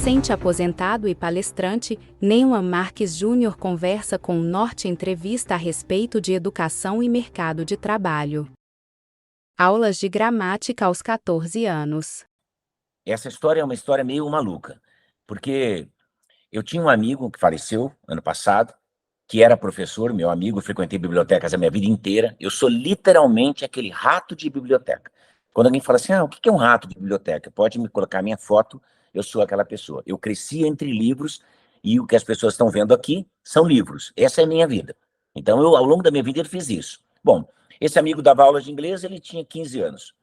Docente aposentado e palestrante, Neumann Marques Júnior conversa com o Norte Entrevista a respeito de educação e mercado de trabalho. Aulas de gramática aos 14 anos. Essa história é uma história meio maluca, porque eu tinha um amigo que faleceu ano passado, que era professor, meu amigo, frequentei bibliotecas a minha vida inteira. Eu sou literalmente aquele rato de biblioteca. Quando alguém fala assim, o que é um rato de biblioteca? Pode me colocar minha foto, eu sou aquela pessoa. Eu cresci entre livros e o que as pessoas estão vendo aqui são livros. Essa é a minha vida. Então, ao longo da minha vida, eu fiz isso. Bom, esse amigo dava aula de inglês, ele tinha 15 anos.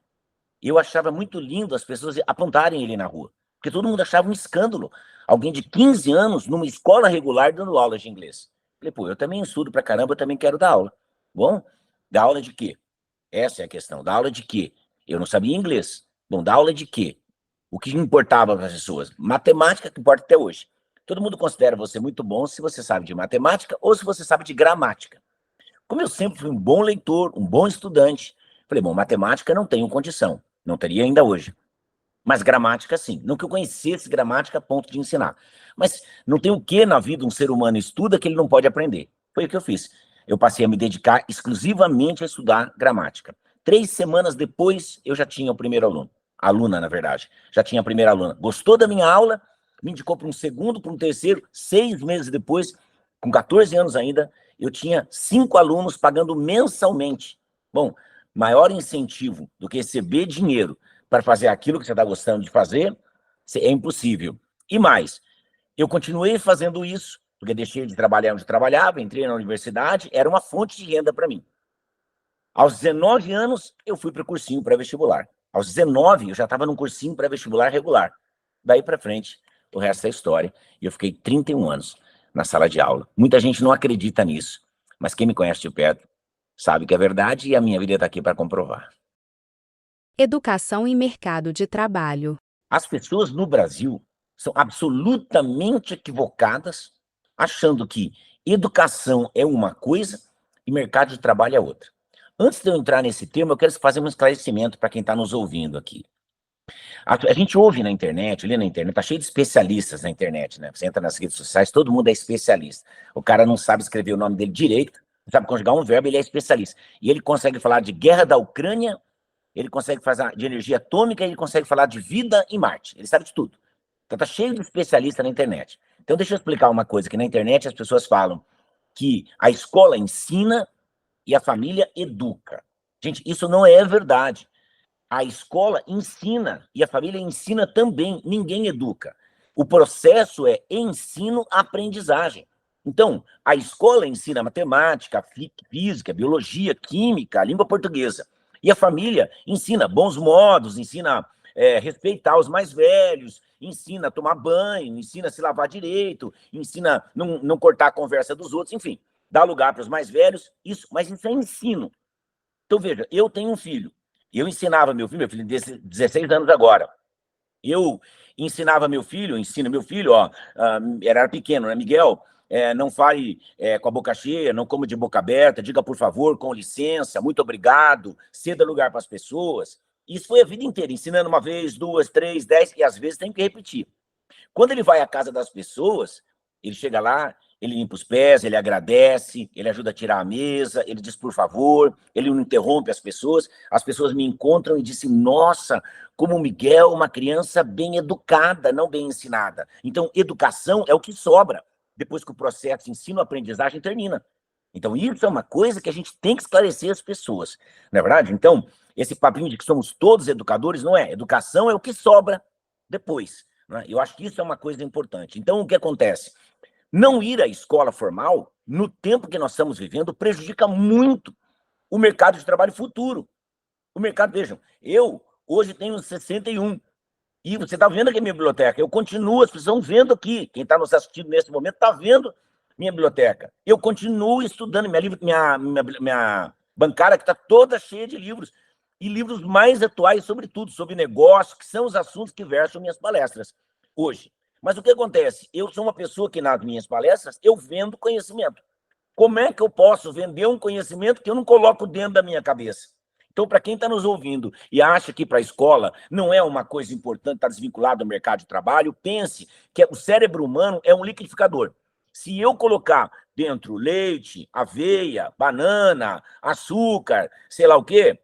Eu achava muito lindo as pessoas apontarem ele na rua, porque todo mundo achava um escândalo. Alguém de 15 anos numa escola regular dando aula de inglês. Falei, pô, eu também estudo pra caramba, eu também quero dar aula. Bom, dar aula de quê? Essa é a questão. Dar aula de quê? Eu não sabia inglês. Bom, dar aula de quê? O que importava para as pessoas? Matemática, que importa até hoje. Todo mundo considera você muito bom se você sabe de matemática ou se você sabe de gramática. Como eu sempre fui um bom leitor, um bom estudante, falei, bom, matemática não tenho condição. Não teria ainda hoje. Mas gramática, sim. Não que eu conhecesse gramática a ponto de ensinar. Mas não tem o que na vida um ser humano estuda que ele não pode aprender. Foi o que eu fiz. Eu passei a me dedicar exclusivamente a estudar gramática. 3 semanas depois, eu já tinha o primeiro aluno. Aluna, na verdade. Já tinha a primeira aluna. Gostou da minha aula, me indicou para um segundo, para um terceiro. 6 meses depois, com 14 anos ainda, eu tinha 5 alunos pagando mensalmente. Bom, maior incentivo do que receber dinheiro para fazer aquilo que você está gostando de fazer é impossível. E mais, eu continuei fazendo isso, porque deixei de trabalhar onde eu trabalhava, entrei na universidade, era uma fonte de renda para mim. Aos 19 anos, eu fui para o cursinho pré-vestibular. Aos 19, eu já estava num cursinho pré-vestibular regular. Daí para frente, o resto é história. E eu fiquei 31 anos na sala de aula. Muita gente não acredita nisso, mas quem me conhece de perto sabe que é verdade e a minha vida está aqui para comprovar. Educação e mercado de trabalho. As pessoas no Brasil são absolutamente equivocadas, achando que educação é uma coisa e mercado de trabalho é outra. Antes de eu entrar nesse termo, eu quero fazer um esclarecimento para quem está nos ouvindo aqui. A gente ouve na internet, ali na internet, está cheio de especialistas na internet, né? Você entra nas redes sociais, todo mundo é especialista. O cara não sabe escrever o nome dele direito, não sabe conjugar um verbo, ele é especialista. E ele consegue falar de guerra da Ucrânia, ele consegue falar de energia atômica, ele consegue falar de vida em Marte. Ele sabe de tudo. Então tá cheio de especialista na internet. Então deixa eu explicar uma coisa, que na internet as pessoas falam que a escola ensina e a família educa. Gente, isso não é verdade. A escola ensina e a família ensina também, ninguém educa. O processo é ensino-aprendizagem. Então, a escola ensina matemática, física, biologia, química, língua portuguesa. E a família ensina bons modos, ensina respeitar os mais velhos, ensina a tomar banho, ensina a se lavar direito, ensina a não cortar a conversa dos outros, enfim, dá lugar para os mais velhos, isso, mas isso é ensino. Então, veja, eu tenho um filho, eu ensinava meu filho tem 16 anos agora, eu ensinava meu filho, ensino meu filho, era pequeno, né, Miguel? Não fale com a boca cheia, não coma de boca aberta, diga por favor, com licença, muito obrigado, ceda lugar para as pessoas. Isso foi a vida inteira, ensinando uma vez, 2, 3, 10, e às vezes tem que repetir. Quando ele vai à casa das pessoas, ele chega lá, ele limpa os pés, ele agradece, ele ajuda a tirar a mesa, ele diz por favor, ele não interrompe as pessoas me encontram e dizem, nossa, como o Miguel, uma criança bem educada, não bem ensinada. Então, educação é o que sobra depois que o processo de ensino-aprendizagem termina. Então, isso é uma coisa que a gente tem que esclarecer as pessoas, não é verdade? Então, esse papinho de que somos todos educadores, não é. Educação é o que sobra depois. Né? Eu acho que isso é uma coisa importante. Então, o que acontece? Não ir à escola formal, no tempo que nós estamos vivendo, prejudica muito o mercado de trabalho futuro. O mercado, vejam, eu hoje tenho 61, e você está vendo aqui a minha biblioteca, eu continuo, as pessoas estão vendo aqui, quem está nos assistindo nesse momento está vendo minha biblioteca. Eu continuo estudando, minha bancária que está toda cheia de livros, e livros mais atuais, sobretudo, sobre negócio, que são os assuntos que versam minhas palestras hoje. Mas o que acontece? Eu sou uma pessoa que, nas minhas palestras, eu vendo conhecimento. Como é que eu posso vender um conhecimento que eu não coloco dentro da minha cabeça? Então, para quem está nos ouvindo e acha que para a escola não é uma coisa importante estar desvinculado do mercado de trabalho, pense que o cérebro humano é um liquidificador. Se eu colocar dentro leite, aveia, banana, açúcar, sei lá o quê,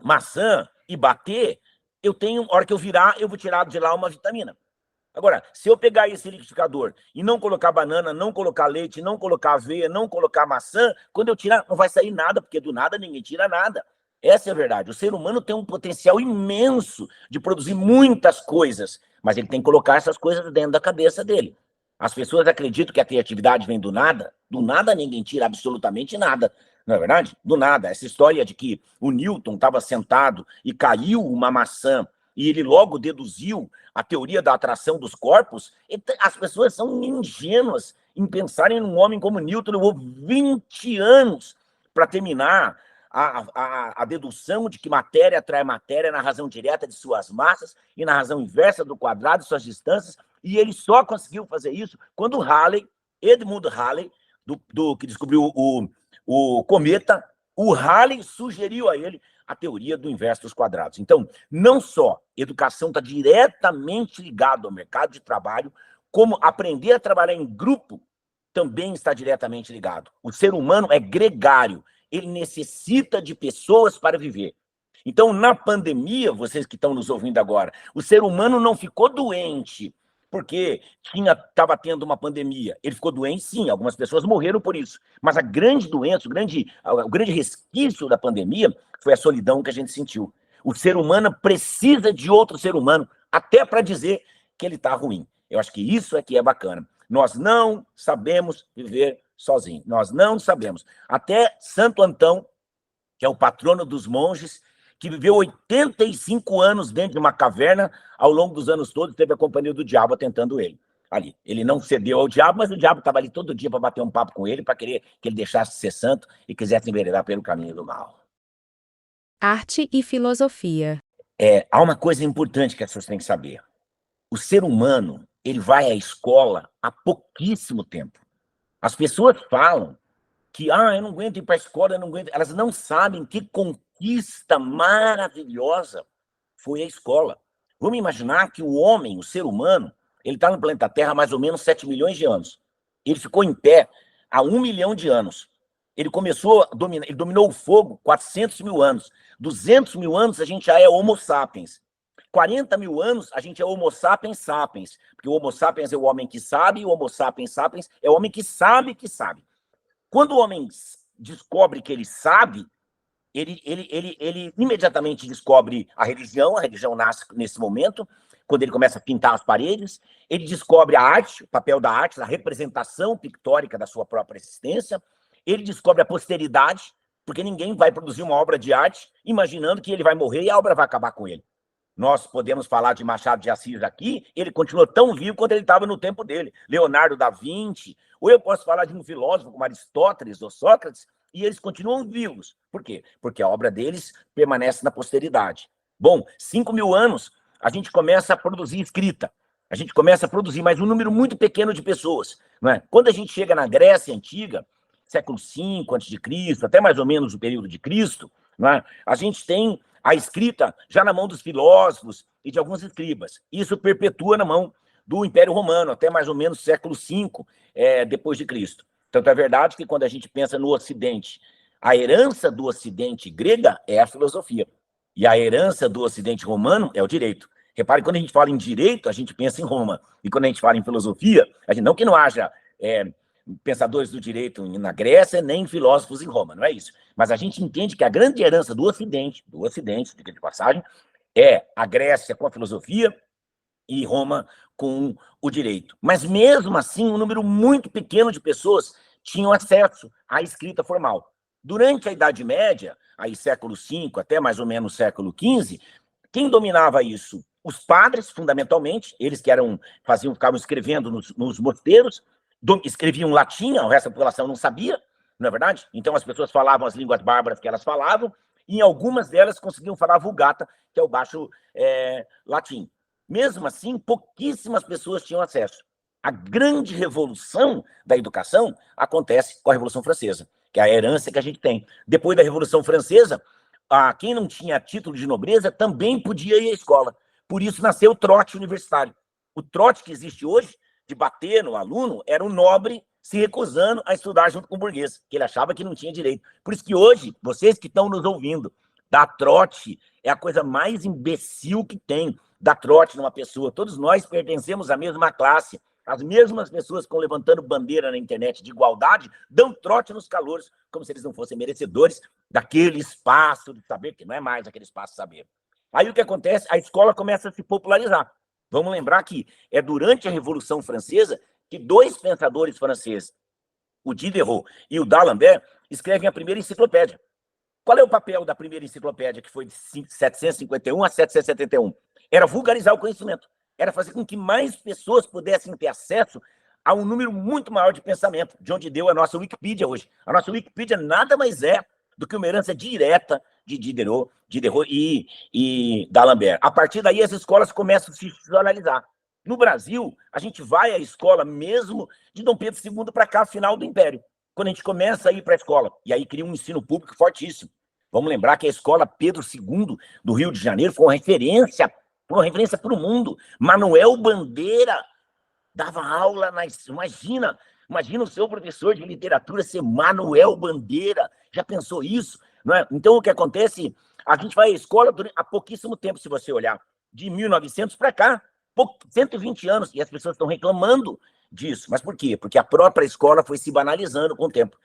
maçã, e bater, eu tenho, a hora que eu virar, eu vou tirar de lá uma vitamina. Agora, se eu pegar esse liquidificador e não colocar banana, não colocar leite, não colocar aveia, não colocar maçã, quando eu tirar, não vai sair nada, porque do nada ninguém tira nada. Essa é a verdade. O ser humano tem um potencial imenso de produzir muitas coisas, mas ele tem que colocar essas coisas dentro da cabeça dele. As pessoas acreditam que a criatividade vem do nada ninguém tira absolutamente nada. Não é verdade? Do nada. Essa história de que o Newton estava sentado e caiu uma maçã e ele logo deduziu a teoria da atração dos corpos, as pessoas são ingênuas em pensarem num homem como Newton. Levou 20 anos para terminar a dedução de que matéria atrai matéria na razão direta de suas massas e na razão inversa do quadrado de suas distâncias, e ele só conseguiu fazer isso quando Halley, Edmund Halley, que descobriu o cometa, o Halley sugeriu a ele a teoria do inverso dos quadrados. Então, não só educação está diretamente ligado ao mercado de trabalho, como aprender a trabalhar em grupo também está diretamente ligado. O ser humano é gregário, ele necessita de pessoas para viver. Então, na pandemia, vocês que estão nos ouvindo agora, o ser humano não ficou doente porque estava tendo uma pandemia. Ele ficou doente, sim, algumas pessoas morreram por isso. Mas a grande doença, o grande resquício da pandemia foi a solidão que a gente sentiu. O ser humano precisa de outro ser humano, até para dizer que ele está ruim. Eu acho que isso é que é bacana. Nós não sabemos viver sozinhos. Nós não sabemos. Até Santo Antão, que é o patrono dos monges, que viveu 85 anos dentro de uma caverna, ao longo dos anos todos, teve a companhia do diabo tentando ele. Ali. Ele não cedeu ao diabo, mas o diabo estava ali todo dia para bater um papo com ele, para querer que ele deixasse de ser santo e quisesse enveredar pelo caminho do mal. Arte e filosofia. Há uma coisa importante que as pessoas têm que saber. O ser humano, ele vai à escola há pouquíssimo tempo. As pessoas falam que, eu não aguento ir para a escola, eu não aguento. Elas não sabem que conquista maravilhosa foi a escola. Vamos imaginar que o homem, o ser humano, ele está no planeta Terra há mais ou menos 7 milhões de anos. Ele ficou em pé há 1 milhão de anos. Ele começou a dominar, ele dominou o fogo 400 mil anos. 200 mil anos a gente já é Homo sapiens. 40 mil anos a gente é Homo sapiens sapiens, porque o Homo sapiens é o homem que sabe, e o Homo sapiens sapiens é o homem que sabe que sabe. Quando o homem descobre que ele sabe, ele imediatamente descobre a religião nasce nesse momento, quando ele começa a pintar as paredes, ele descobre a arte, o papel da arte, a representação pictórica da sua própria existência, ele descobre a posteridade, porque ninguém vai produzir uma obra de arte imaginando que ele vai morrer e a obra vai acabar com ele. Nós podemos falar de Machado de Assis aqui, ele continuou tão vivo quanto ele estava no tempo dele. Leonardo da Vinci, ou eu posso falar de um filósofo como Aristóteles ou Sócrates, e eles continuam vivos. Por quê? Porque a obra deles permanece na posteridade. Bom, 5 mil anos, a gente começa a produzir escrita. A gente começa a produzir mais um número muito pequeno de pessoas. Não é? Quando a gente chega na Grécia Antiga, século V a.C., até mais ou menos o período de Cristo, não é? A gente tem a escrita já na mão dos filósofos e de alguns escribas. Isso perpetua na mão do Império Romano, até mais ou menos século V depois de Cristo. Tanto é verdade que quando a gente pensa no Ocidente, a herança do Ocidente grega é a filosofia. E a herança do Ocidente romano é o direito. Repare, quando a gente fala em direito, a gente pensa em Roma. E quando a gente fala em filosofia, a gente, não que não haja pensadores do direito na Grécia, nem filósofos em Roma, não é isso. Mas a gente entende que a grande herança do Ocidente, diga de passagem, é a Grécia com a filosofia e Roma com o direito. Mas mesmo assim, um número muito pequeno de pessoas tinham acesso à escrita formal. Durante a Idade Média, aí século V até mais ou menos século XV, quem dominava isso? Os padres, fundamentalmente, eles que ficavam escrevendo nos mosteiros, escreviam latim, o resto da população não sabia, não é verdade? Então as pessoas falavam as línguas bárbaras que elas falavam, e em algumas delas conseguiam falar a Vulgata, que é o baixo latim. Mesmo assim, pouquíssimas pessoas tinham acesso. A grande revolução da educação acontece com a Revolução Francesa, que é a herança que a gente tem. Depois da Revolução Francesa, quem não tinha título de nobreza também podia ir à escola. Por isso nasceu o trote universitário. O trote que existe hoje, de bater no aluno, era o nobre se recusando a estudar junto com o burguês, que ele achava que não tinha direito. Por isso que hoje, vocês que estão nos ouvindo, dar trote é a coisa mais imbecil que tem. Dar trote numa pessoa. Todos nós pertencemos à mesma classe. As mesmas pessoas que estão levantando bandeira na internet de igualdade dão trote nos calouros, como se eles não fossem merecedores daquele espaço de saber, que não é mais aquele espaço de saber. Aí o que acontece? A escola começa a se popularizar. Vamos lembrar que é durante a Revolução Francesa que dois pensadores franceses, o Diderot e o D'Alembert, escrevem a primeira enciclopédia. Qual é o papel da primeira enciclopédia, que foi de 751 a 771? Era vulgarizar o conhecimento. Era fazer com que mais pessoas pudessem ter acesso a um número muito maior de pensamento, de onde deu a nossa Wikipedia hoje. A nossa Wikipedia nada mais é do que uma herança direta de Diderot e D'Alembert. A partir daí, as escolas começam a se institucionalizar. No Brasil, a gente vai à escola mesmo de Dom Pedro II para cá, final do Império, quando a gente começa a ir para a escola. E aí cria um ensino público fortíssimo. Vamos lembrar que a escola Pedro II do Rio de Janeiro foi uma referência para o mundo. Manuel Bandeira dava aula Imagina o seu professor de literatura ser Manuel Bandeira. Já pensou isso? Não é? Então, o que acontece? A gente vai à escola há pouquíssimo tempo, se você olhar, de 1900 para cá, 120 anos, e as pessoas estão reclamando disso. Mas por quê? Porque a própria escola foi se banalizando com o tempo.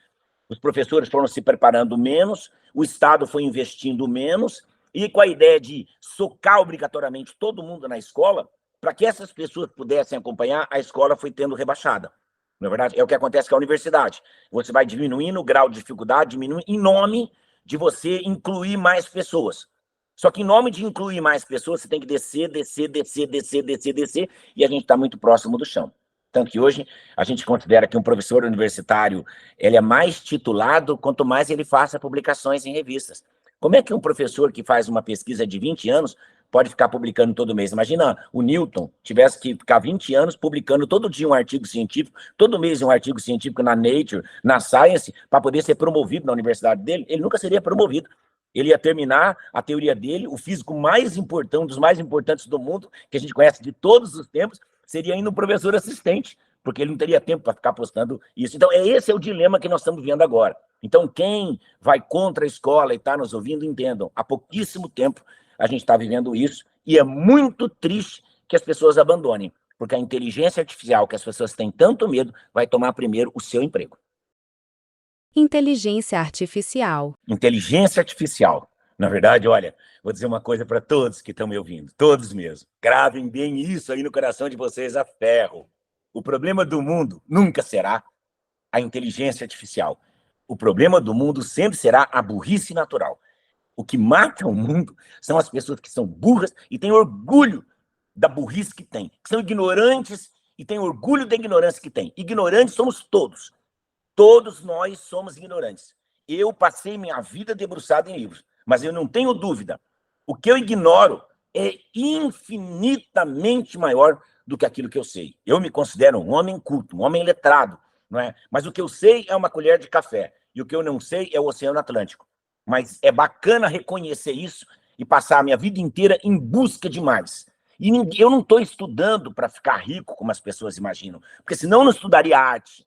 Os professores foram se preparando menos, o Estado foi investindo menos, e com a ideia de socar obrigatoriamente todo mundo na escola, para que essas pessoas pudessem acompanhar, a escola foi tendo rebaixada. Na verdade, é o que acontece com a universidade. Você vai diminuindo o grau de dificuldade, diminuindo em nome de você incluir mais pessoas. Só que em nome de incluir mais pessoas, você tem que descer, e a gente está muito próximo do chão. Tanto que hoje a gente considera que um professor universitário ele é mais titulado quanto mais ele faça publicações em revistas. Como é que um professor que faz uma pesquisa de 20 anos pode ficar publicando todo mês? Imagina o Newton tivesse que ficar 20 anos publicando todo dia um artigo científico, todo mês um artigo científico na Nature, na Science, para poder ser promovido na universidade dele. Ele nunca seria promovido. Ele ia terminar a teoria dele, o físico mais importante, um dos mais importantes do mundo, que a gente conhece de todos os tempos, seria ainda um professor assistente, porque ele não teria tempo para ficar postando isso. Então, esse é o dilema que nós estamos vendo agora. Então, quem vai contra a escola e está nos ouvindo, entendam, há pouquíssimo tempo a gente está vivendo isso, e é muito triste que as pessoas abandonem, porque a inteligência artificial, que as pessoas têm tanto medo, vai tomar primeiro o seu emprego. Inteligência artificial. Inteligência artificial. Na verdade, olha, vou dizer uma coisa para todos que estão me ouvindo, todos mesmo. Gravem bem isso aí no coração de vocês a ferro. O problema do mundo nunca será a inteligência artificial. O problema do mundo sempre será a burrice natural. O que mata o mundo são as pessoas que são burras e têm orgulho da burrice que têm, que são ignorantes e têm orgulho da ignorância que têm. Ignorantes somos todos. Todos nós somos ignorantes. Eu passei minha vida debruçado em livros, mas eu não tenho dúvida. O que eu ignoro é infinitamente maior do que aquilo que eu sei. Eu me considero um homem culto, um homem letrado, não é? Mas o que eu sei é uma colher de café, e o que eu não sei é o Oceano Atlântico. Mas é bacana reconhecer isso e passar a minha vida inteira em busca de mais. E eu não estou estudando para ficar rico, como as pessoas imaginam, porque senão eu não estudaria arte,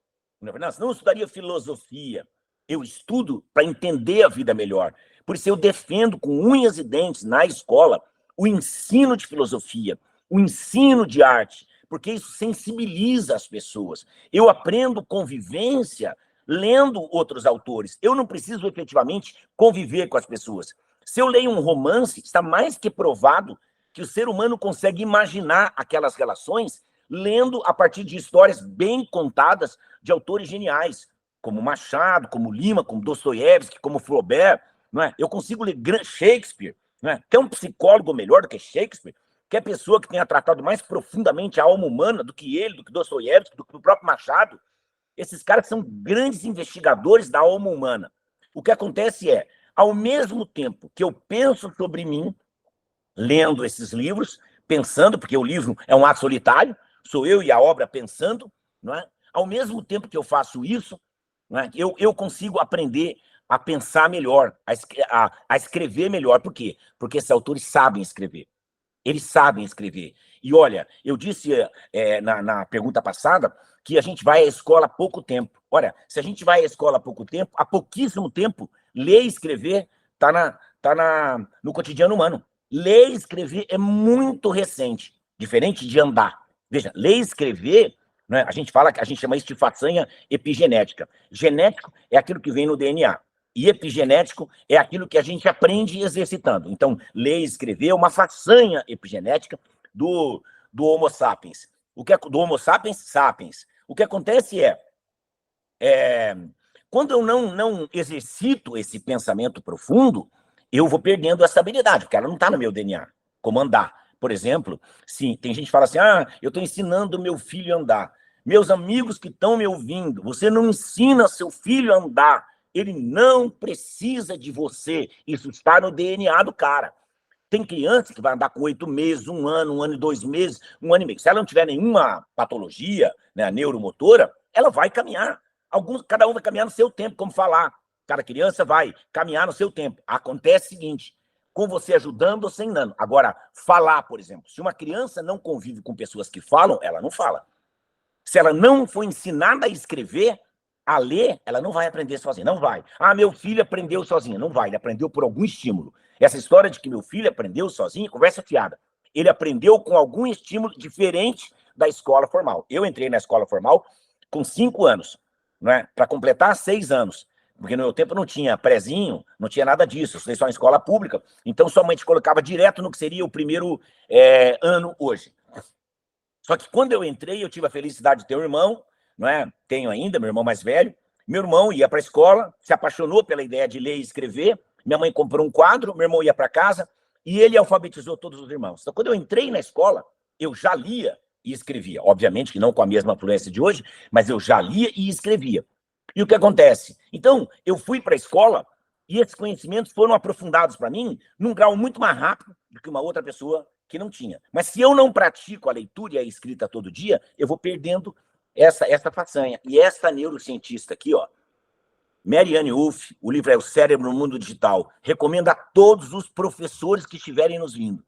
senão eu estudaria filosofia. Eu estudo para entender a vida melhor. Por isso eu defendo com unhas e dentes na escola o ensino de filosofia, o ensino de arte, porque isso sensibiliza as pessoas. Eu aprendo convivência lendo outros autores. Eu não preciso efetivamente conviver com as pessoas. Se eu leio um romance, está mais que provado que o ser humano consegue imaginar aquelas relações lendo a partir de histórias bem contadas de autores geniais, como Machado, como Lima, como Dostoiévski, como Flaubert. Não é? Eu consigo ler Shakespeare. Não é? Quer um psicólogo melhor do que Shakespeare? Quer pessoa que tenha tratado mais profundamente a alma humana do que ele, do que Dostoiévski, do que o próprio Machado? Esses caras são grandes investigadores da alma humana. O que acontece é, ao mesmo tempo que eu penso sobre mim, lendo esses livros, pensando, porque o livro é um ato solitário, sou eu e a obra pensando, não é? Ao mesmo tempo que eu faço isso, não é? Eu consigo aprender a pensar melhor, a escrever melhor. Por quê? Porque esses autores sabem escrever. Eles sabem escrever. E olha, eu disse na pergunta passada que a gente vai à escola há pouco tempo. Olha, se a gente vai à escola há pouco tempo, há pouquíssimo tempo, ler e escrever está no cotidiano humano. Ler e escrever é muito recente, diferente de andar. Veja, ler e escrever, né, a gente chama isso de façanha epigenética. Genético é aquilo que vem no DNA. E epigenético é aquilo que a gente aprende exercitando. Então, ler e escrever é uma façanha epigenética do Homo sapiens. Do Homo sapiens sapiens. O que acontece quando eu não exercito esse pensamento profundo, eu vou perdendo essa habilidade, porque ela não está no meu DNA. Como andar. Por exemplo, sim, tem gente que fala assim, eu estou ensinando meu filho a andar. Meus amigos que estão me ouvindo, você não ensina seu filho a andar. Ele não precisa de você. Isso está no DNA do cara. Tem criança que vai andar com 8 meses, 1 ano e 2 meses, 1 ano e meio. Se ela não tiver nenhuma patologia, né, neuromotora, ela vai caminhar. Cada um vai caminhar no seu tempo, como falar. Cada criança vai caminhar no seu tempo. Acontece o seguinte, com você ajudando ou sem dano. Agora, falar, por exemplo. Se uma criança não convive com pessoas que falam, ela não fala. Se ela não for ensinada a escrever, a ler, ela não vai aprender sozinha, não vai. Meu filho aprendeu sozinho, não vai, ele aprendeu por algum estímulo. Essa história de que meu filho aprendeu sozinho, conversa fiada. Ele aprendeu com algum estímulo diferente da escola formal. Eu entrei na escola formal com 5 anos, né, para completar 6 anos. Porque no meu tempo não tinha prezinho, não tinha nada disso, eu estudei só em escola pública. Então, somente colocava direto no que seria o primeiro ano hoje. Só que quando eu entrei, eu tive a felicidade de ter um irmão, não é? Tenho ainda, meu irmão mais velho. Meu irmão ia para a escola, se apaixonou pela ideia de ler e escrever. Minha mãe comprou um quadro, meu irmão ia para casa e ele alfabetizou todos os irmãos. Então, quando eu entrei na escola, eu já lia e escrevia. Obviamente que não com a mesma fluência de hoje, mas eu já lia e escrevia. E o que acontece? Então, eu fui para a escola e esses conhecimentos foram aprofundados para mim num grau muito mais rápido do que uma outra pessoa que não tinha. Mas se eu não pratico a leitura e a escrita todo dia, eu vou perdendo essa façanha. E essa neurocientista aqui, Marianne Wolf, o livro é O Cérebro no Mundo Digital, recomenda a todos os professores que estiverem nos vendo,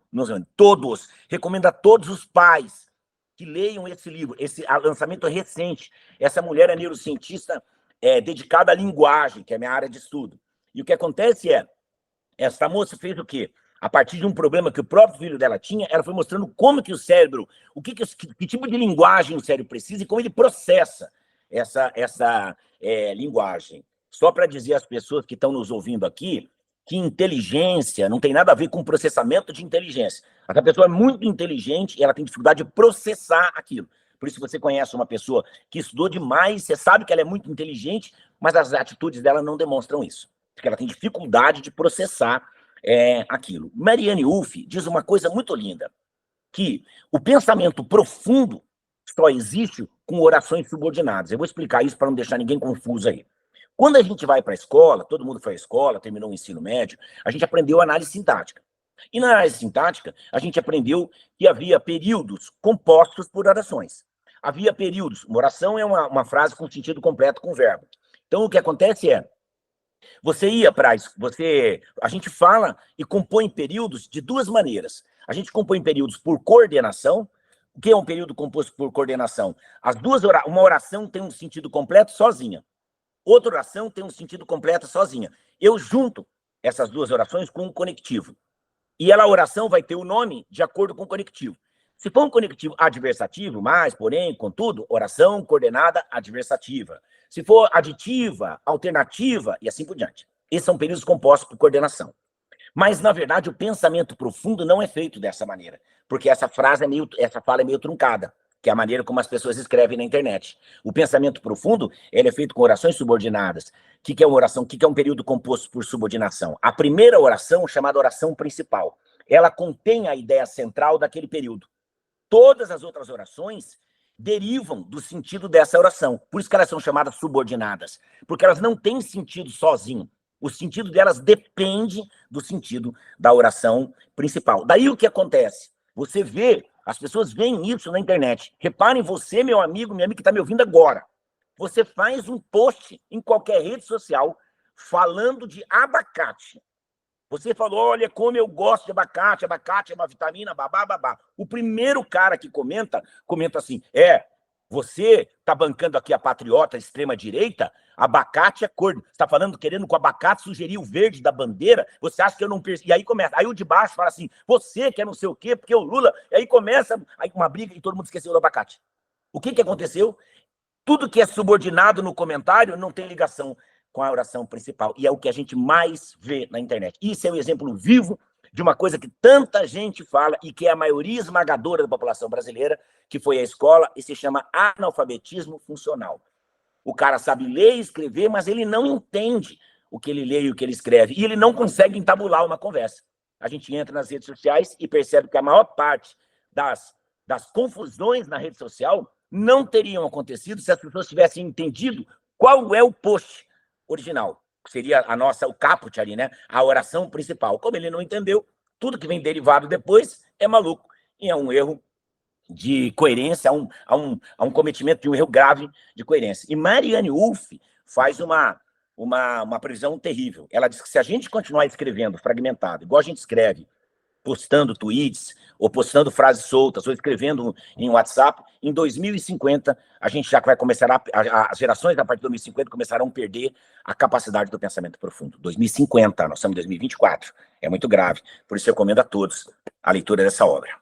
todos, recomenda a todos os pais que leiam esse livro, esse lançamento é recente. Essa mulher é neurocientista dedicada à linguagem, que é a minha área de estudo. E o que acontece essa moça fez o quê? A partir de um problema que o próprio filho dela tinha, ela foi mostrando como que o cérebro, que tipo de linguagem o cérebro precisa e como ele processa essa linguagem. Só para dizer às pessoas que estão nos ouvindo aqui que inteligência não tem nada a ver com processamento de inteligência. Essa pessoa é muito inteligente e ela tem dificuldade de processar aquilo. Por isso, você conhece uma pessoa que estudou demais, você sabe que ela é muito inteligente, mas as atitudes dela não demonstram isso. Porque ela tem dificuldade de processar aquilo. Marianne Wolf diz uma coisa muito linda, que o pensamento profundo só existe com orações subordinadas. Eu vou explicar isso para não deixar ninguém confuso aí. Quando a gente vai para a escola, todo mundo foi à escola, terminou o ensino médio, a gente aprendeu análise sintática. E na análise sintática, a gente aprendeu que havia períodos compostos por orações. Havia períodos, uma oração é uma frase com sentido completo com verbo. Então, o que acontece a gente fala e compõe períodos de 2 maneiras. A gente compõe períodos por coordenação. O que é um período composto por coordenação? Uma oração tem um sentido completo sozinha. Outra oração tem um sentido completo sozinha. Eu junto essas 2 orações com um conectivo. E a oração vai ter o nome de acordo com o conectivo. Se for um conectivo adversativo, mais, porém, contudo, oração coordenada adversativa. Se for aditiva, alternativa e assim por diante. Esses são períodos compostos por coordenação. Mas, na verdade, o pensamento profundo não é feito dessa maneira, porque essa fala é meio truncada, que é a maneira como as pessoas escrevem na internet. O pensamento profundo, ele é feito com orações subordinadas. O que é uma oração? O que é um período composto por subordinação? A primeira oração, chamada oração principal, ela contém a ideia central daquele período. Todas as outras orações derivam do sentido dessa oração. Por isso que elas são chamadas subordinadas, porque elas não têm sentido sozinho. O sentido delas depende do sentido da oração principal. Daí o que acontece? Você vê, as pessoas veem isso na internet. Reparem você, meu amigo, minha amiga que está me ouvindo agora. Você faz um post em qualquer rede social, falando de abacate. Você falou, olha, como eu gosto de abacate, abacate é uma vitamina, babá, babá. O primeiro cara que comenta assim, você está bancando aqui a patriota extrema-direita, abacate é corno. Você está falando, querendo com o abacate sugerir o verde da bandeira, você acha que eu não percebo? E aí começa, aí o de baixo fala assim, você quer não sei o quê, porque o Lula... E aí começa aí uma briga e todo mundo esqueceu do abacate. O que aconteceu? Tudo que é subordinado no comentário não tem ligação com a oração principal. E é o que a gente mais vê na internet. Isso é um exemplo vivo de uma coisa que tanta gente fala e que é a maioria esmagadora da população brasileira, que foi a escola, e se chama analfabetismo funcional. O cara sabe ler e escrever, mas ele não entende o que ele lê e o que ele escreve. E ele não consegue entabular uma conversa. A gente entra nas redes sociais e percebe que a maior parte das confusões na rede social não teriam acontecido se as pessoas tivessem entendido qual é o post original, que seria o caput ali, né? A oração principal. Como ele não entendeu, tudo que vem derivado depois é maluco. E é um erro de coerência, há um cometimento de um erro grave de coerência. E Marianne Wolff faz uma previsão terrível. Ela diz que se a gente continuar escrevendo fragmentado, igual a gente escreve, postando tweets, ou postando frases soltas, ou escrevendo em WhatsApp, em 2050, a gente já vai começar, as gerações a partir de 2050 começarão a perder a capacidade do pensamento profundo. 2050, nós estamos em 2024, é muito grave. Por isso eu recomendo a todos a leitura dessa obra.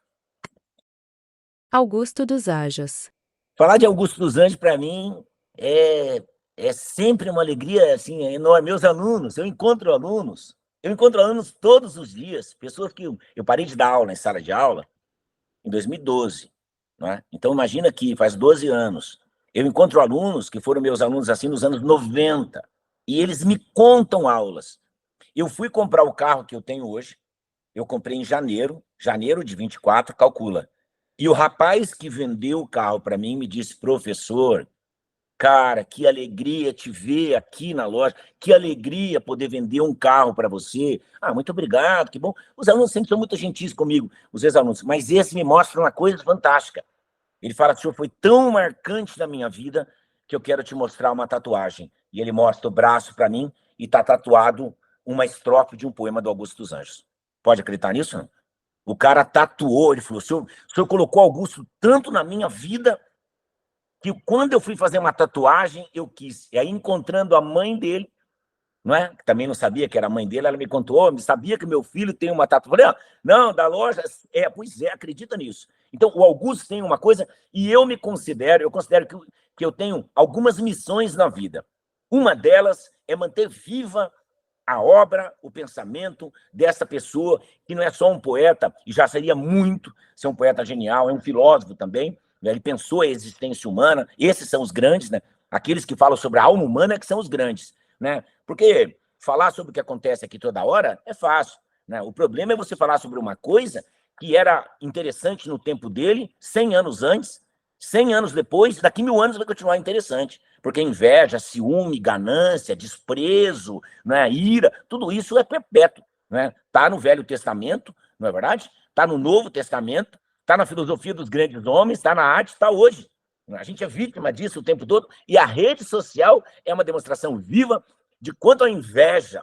Augusto dos Anjos. Falar de Augusto dos Anjos, para mim, é sempre uma alegria assim, enorme. Meus alunos, eu encontro alunos todos os dias, pessoas que eu parei de dar aula em sala de aula em 2012, não é? Então imagina que faz 12 anos, eu encontro alunos que foram meus alunos assim nos anos 90, e eles me contam aulas. Eu fui comprar o carro que eu tenho hoje, eu comprei em janeiro de 24, calcula. E o rapaz que vendeu o carro para mim me disse, professor, cara, que alegria te ver aqui na loja, que alegria poder vender um carro para você. Ah, muito obrigado, que bom. Os alunos sempre são muito gentis comigo, os ex-alunos, mas esse me mostra uma coisa fantástica. Ele fala, senhor, foi tão marcante na minha vida que eu quero te mostrar uma tatuagem. E ele mostra o braço para mim e está tatuado uma estrofe de um poema do Augusto dos Anjos. Pode acreditar nisso, não? O cara tatuou, ele falou, o senhor colocou Augusto tanto na minha vida que quando eu fui fazer uma tatuagem, eu quis. E aí, encontrando a mãe dele, não é? Que também não sabia que era a mãe dele, ela me contou, me sabia que meu filho tem uma tatuagem. Falei, não, da loja, pois é, acredita nisso. Então, o Augusto tem uma coisa, e eu considero que eu tenho algumas missões na vida. Uma delas é manter viva a obra, o pensamento dessa pessoa, que não é só um poeta, e já seria muito ser um poeta genial, é um filósofo também, ele pensou a existência humana, esses são os grandes, né? Aqueles que falam sobre a alma humana que são os grandes, né? Porque falar sobre o que acontece aqui toda hora é fácil, né? O problema é você falar sobre uma coisa que era interessante no tempo dele, 100 anos antes, 100 anos depois, daqui 1000 anos vai continuar interessante, porque inveja, ciúme, ganância, desprezo, né, ira, tudo isso é perpétuo, né? Tá no Velho Testamento, não é verdade? Tá no Novo Testamento, está na filosofia dos grandes homens, está na arte, está hoje. A gente é vítima disso o tempo todo, e a rede social é uma demonstração viva de quanto a inveja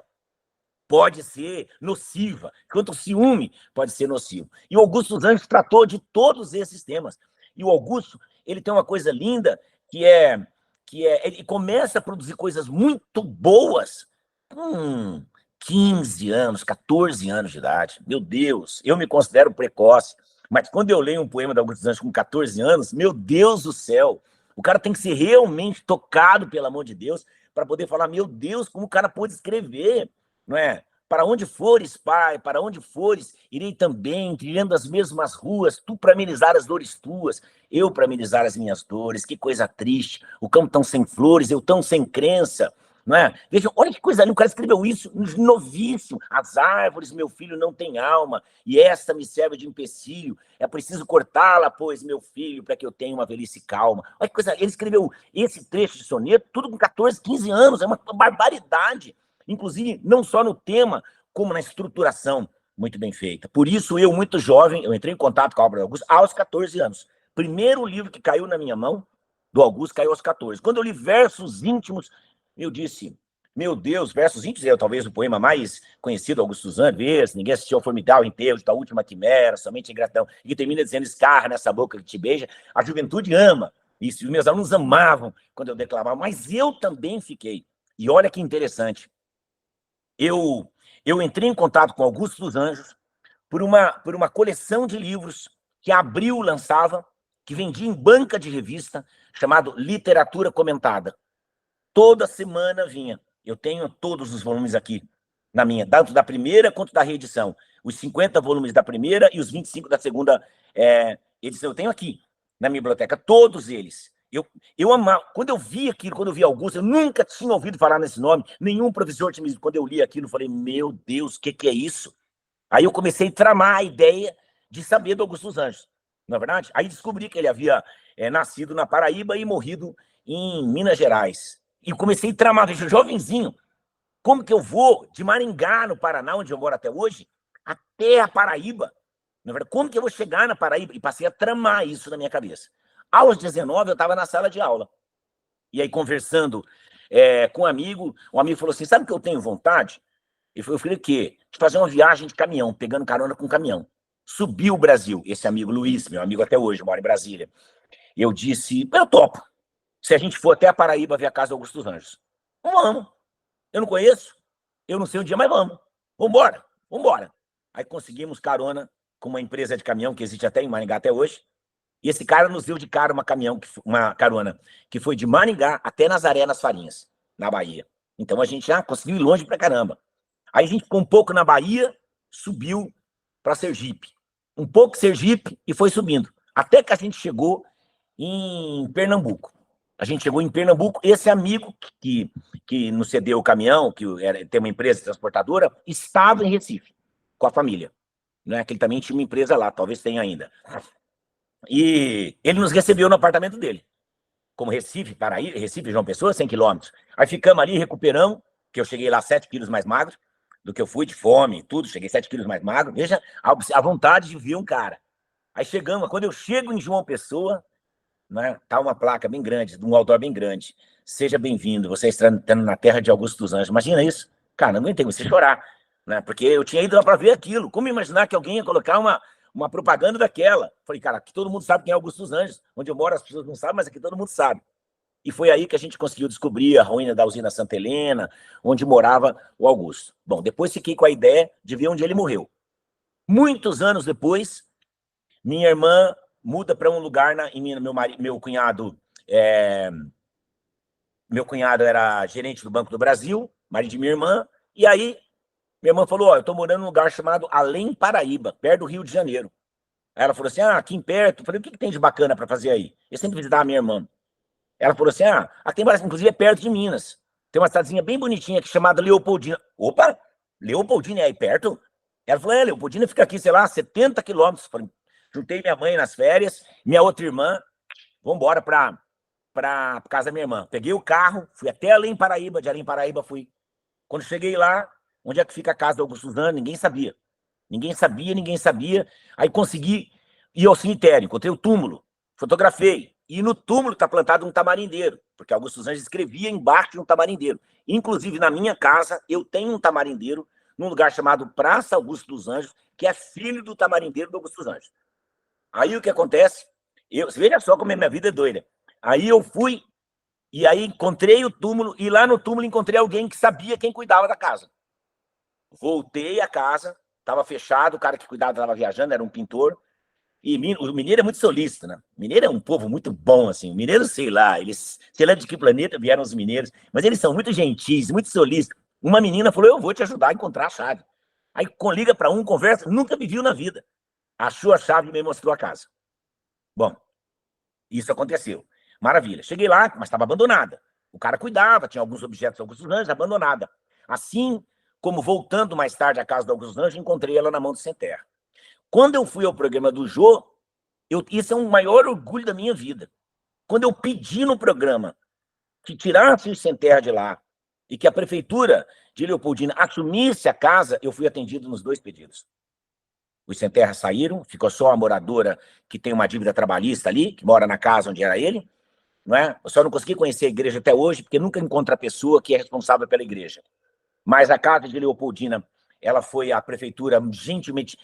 pode ser nociva, quanto o ciúme pode ser nocivo. E o Augusto dos Anjos tratou de todos esses temas. E o Augusto, ele tem uma coisa linda, que ele começa a produzir coisas muito boas com 15 anos, 14 anos de idade. Meu Deus, eu me considero precoce. Mas quando eu leio um poema da Augusto dos Anjos com 14 anos, meu Deus do céu, o cara tem que ser realmente tocado pelo amor de Deus para poder falar, meu Deus, como o cara pôde escrever, não é? Para onde fores, pai, para onde fores, irei também, trilhando as mesmas ruas, tu para amenizar as dores tuas, eu para amenizar as minhas dores, que coisa triste, o campo tão sem flores, eu tão sem crença, não é? Veja, olha que coisa ali, o cara escreveu isso novíssimo. As árvores, meu filho, não tem alma, e esta me serve de empecilho. É preciso cortá-la, pois, meu filho, para que eu tenha uma velhice calma. Olha que coisa, ele escreveu esse trecho de soneto, tudo com 14, 15 anos, é uma barbaridade. Inclusive, não só no tema, como na estruturação muito bem feita. Por isso, eu, muito jovem, eu entrei em contato com a obra do Augusto aos 14 anos. Primeiro livro que caiu na minha mão, do Augusto, caiu aos 14. Quando eu li Versos Íntimos, eu disse, Meu Deus, versos íntimos é talvez o poema mais conhecido, Augusto dos Anjos, ninguém assistiu ao formidável enterro de tua última quimera, somente em gratidão, e que termina dizendo, escarra nessa boca que te beija, a juventude ama, isso, os meus alunos amavam quando eu declamava, mas eu também fiquei. E olha que interessante, eu entrei em contato com Augusto dos Anjos por uma coleção de livros que a Abril lançava, que vendia em banca de revista, chamado Literatura Comentada. Toda semana vinha. Eu tenho todos os volumes aqui na minha, tanto da primeira quanto da reedição. Os 50 volumes da primeira e os 25 da segunda edição. Eu tenho aqui na minha biblioteca, todos eles. Eu amava. Quando eu vi aquilo, quando eu vi Augusto, eu nunca tinha ouvido falar nesse nome. Nenhum professor tinha me. Quando eu li aquilo, eu falei, meu Deus, o que é isso? Aí eu comecei a tramar a ideia de saber do Augusto dos Anjos. Não é verdade? Aí descobri que ele havia nascido na Paraíba e morrido em Minas Gerais. E comecei a tramar, veja, jovenzinho, como que eu vou de Maringá, no Paraná, onde eu moro até hoje, até a Paraíba? Na verdade, como que eu vou chegar na Paraíba? E passei a tramar isso na minha cabeça. Aos 19, eu estava na sala de aula. E aí, conversando com um amigo falou assim, sabe o que eu tenho vontade? Eu falei, o quê? De fazer uma viagem de caminhão, pegando carona com caminhão. Subiu o Brasil. Esse amigo Luiz, meu amigo até hoje, mora em Brasília. Eu disse, eu topo. Se a gente for até a Paraíba ver a casa do Augusto dos Anjos. Vamos. Eu não conheço, eu não sei o dia, mas vamos. Vambora. Aí conseguimos carona com uma empresa de caminhão que existe até em Maringá até hoje. E esse cara nos deu de cara uma carona que foi de Maringá até Nazaré nas Farinhas, na Bahia. Então a gente já conseguiu ir longe pra caramba. Aí a gente ficou um pouco na Bahia, subiu para Sergipe. Um pouco Sergipe e foi subindo. Até que a gente em Pernambuco. A gente chegou em Pernambuco, esse amigo que nos cedeu o caminhão, tem uma empresa transportadora, estava em Recife, com a família. Né? Que ele também tinha uma empresa lá, talvez tenha ainda. E ele nos recebeu no apartamento dele. Como Recife, Paraíba, Recife, João Pessoa, 100 quilômetros. Aí ficamos ali, recuperamos, que eu cheguei lá 7 quilos mais magro do que eu fui, de fome e tudo, cheguei 7 quilos mais magro. Veja a vontade de ver um cara. Aí chegamos, quando eu chego em João Pessoa, né, tá uma placa bem grande, um outdoor bem grande. Seja bem-vindo, você está entrando na terra de Augusto dos Anjos. Imagina isso. Cara, não aguentei você chorar. Né, porque eu tinha ido lá para ver aquilo. Como imaginar que alguém ia colocar uma propaganda daquela? Falei, cara, aqui todo mundo sabe quem é Augusto dos Anjos. Onde eu moro as pessoas não sabem, mas aqui todo mundo sabe. E foi aí que a gente conseguiu descobrir a ruína da usina Santa Helena, onde morava o Augusto. Bom, depois fiquei com a ideia de ver onde ele morreu. Muitos anos depois, minha irmã muda para um lugar meu cunhado era gerente do Banco do Brasil, marido de minha irmã, e aí minha irmã falou, eu estou morando num lugar chamado Além Paraíba, perto do Rio de Janeiro. Aí ela falou assim, aqui em perto. Eu falei, o que tem de bacana para fazer aí? Eu sempre visitava a minha irmã. Ela falou assim, aqui tem várias, inclusive é perto de Minas. Tem uma cidadezinha bem bonitinha aqui chamada Leopoldina. Opa, Leopoldina é aí perto? Ela falou, Leopoldina fica aqui, sei lá, 70 quilômetros. Juntei minha mãe nas férias, minha outra irmã, vamos embora para casa da minha irmã. Peguei o carro, fui até Além Paraíba, de Além Paraíba fui. Quando cheguei lá, onde é que fica a casa do Augusto Suzano? Ninguém sabia. Ninguém sabia. Aí consegui ir ao cemitério, encontrei o túmulo, fotografei. E no túmulo está plantado um tamarindeiro, porque Augusto dos Anjos escrevia embaixo de um tamarindeiro. Inclusive, na minha casa, eu tenho um tamarindeiro num lugar chamado Praça Augusto dos Anjos, que é filho do tamarindeiro do Augusto dos Anjos. Aí o que acontece? Veja só como a minha vida é doida. Aí eu fui, e aí encontrei o túmulo, e lá no túmulo encontrei alguém que sabia quem cuidava da casa. Voltei à casa, estava fechado, o cara que cuidava estava viajando, era um pintor. E o mineiro é muito solícito, né? O mineiro é um povo muito bom, assim. O mineiro, sei lá de que planeta vieram os mineiros, mas eles são muito gentis, muito solícitos. Uma menina falou, eu vou te ajudar a encontrar a chave. Aí liga para um, conversa, nunca me viu na vida. Achou a chave e me mostrou a casa. Bom, isso aconteceu. Maravilha. Cheguei lá, mas estava abandonada. O cara cuidava, tinha alguns objetos do Augusto dos Anjos, abandonada. Assim como voltando mais tarde à casa do Augusto dos Anjos, encontrei ela na mão do Sem Terra. Quando eu fui ao programa do Jô, isso é um maior orgulho da minha vida. Quando eu pedi no programa que tirasse o Sem Terra de lá e que a prefeitura de Leopoldina assumisse a casa, eu fui atendido nos 2 pedidos. Os Sem Terra saíram, ficou só a moradora que tem uma dívida trabalhista ali, que mora na casa onde era ele, não é? Eu só não consegui conhecer a igreja até hoje, porque nunca encontro a pessoa que é responsável pela igreja. Mas a casa de Leopoldina, ela foi, a prefeitura gentilmente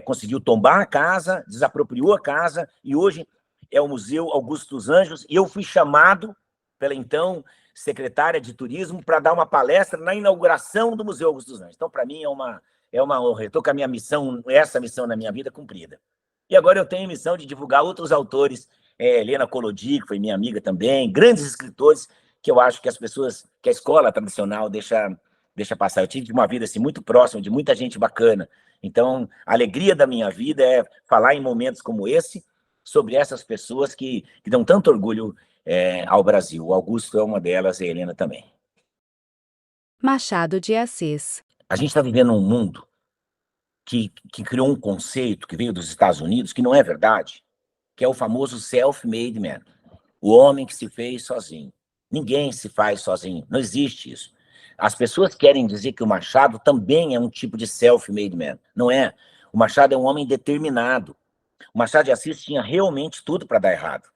conseguiu tombar a casa, desapropriou a casa, e hoje é o Museu Augusto dos Anjos, e eu fui chamado pela então secretária de turismo para dar uma palestra na inauguração do Museu Augusto dos Anjos. Então, para mim, é uma honra. Eu estou com a minha missão, essa missão na minha vida cumprida. E agora eu tenho a missão de divulgar outros autores, Helena Collodi, que foi minha amiga também, grandes escritores, que eu acho que as pessoas, que a escola tradicional deixa passar. Eu tive uma vida assim, muito próxima de muita gente bacana. Então, a alegria da minha vida é falar em momentos como esse, sobre essas pessoas que dão tanto orgulho ao Brasil. O Augusto é uma delas, e a Helena também. Machado de Assis. A gente está vivendo um mundo que criou um conceito que veio dos Estados Unidos, que não é verdade, que é o famoso self-made man. O homem que se fez sozinho. Ninguém se faz sozinho, não existe isso. As pessoas querem dizer que o Machado também é um tipo de self-made man. Não é. O Machado é um homem determinado. O Machado de Assis tinha realmente tudo para dar errado.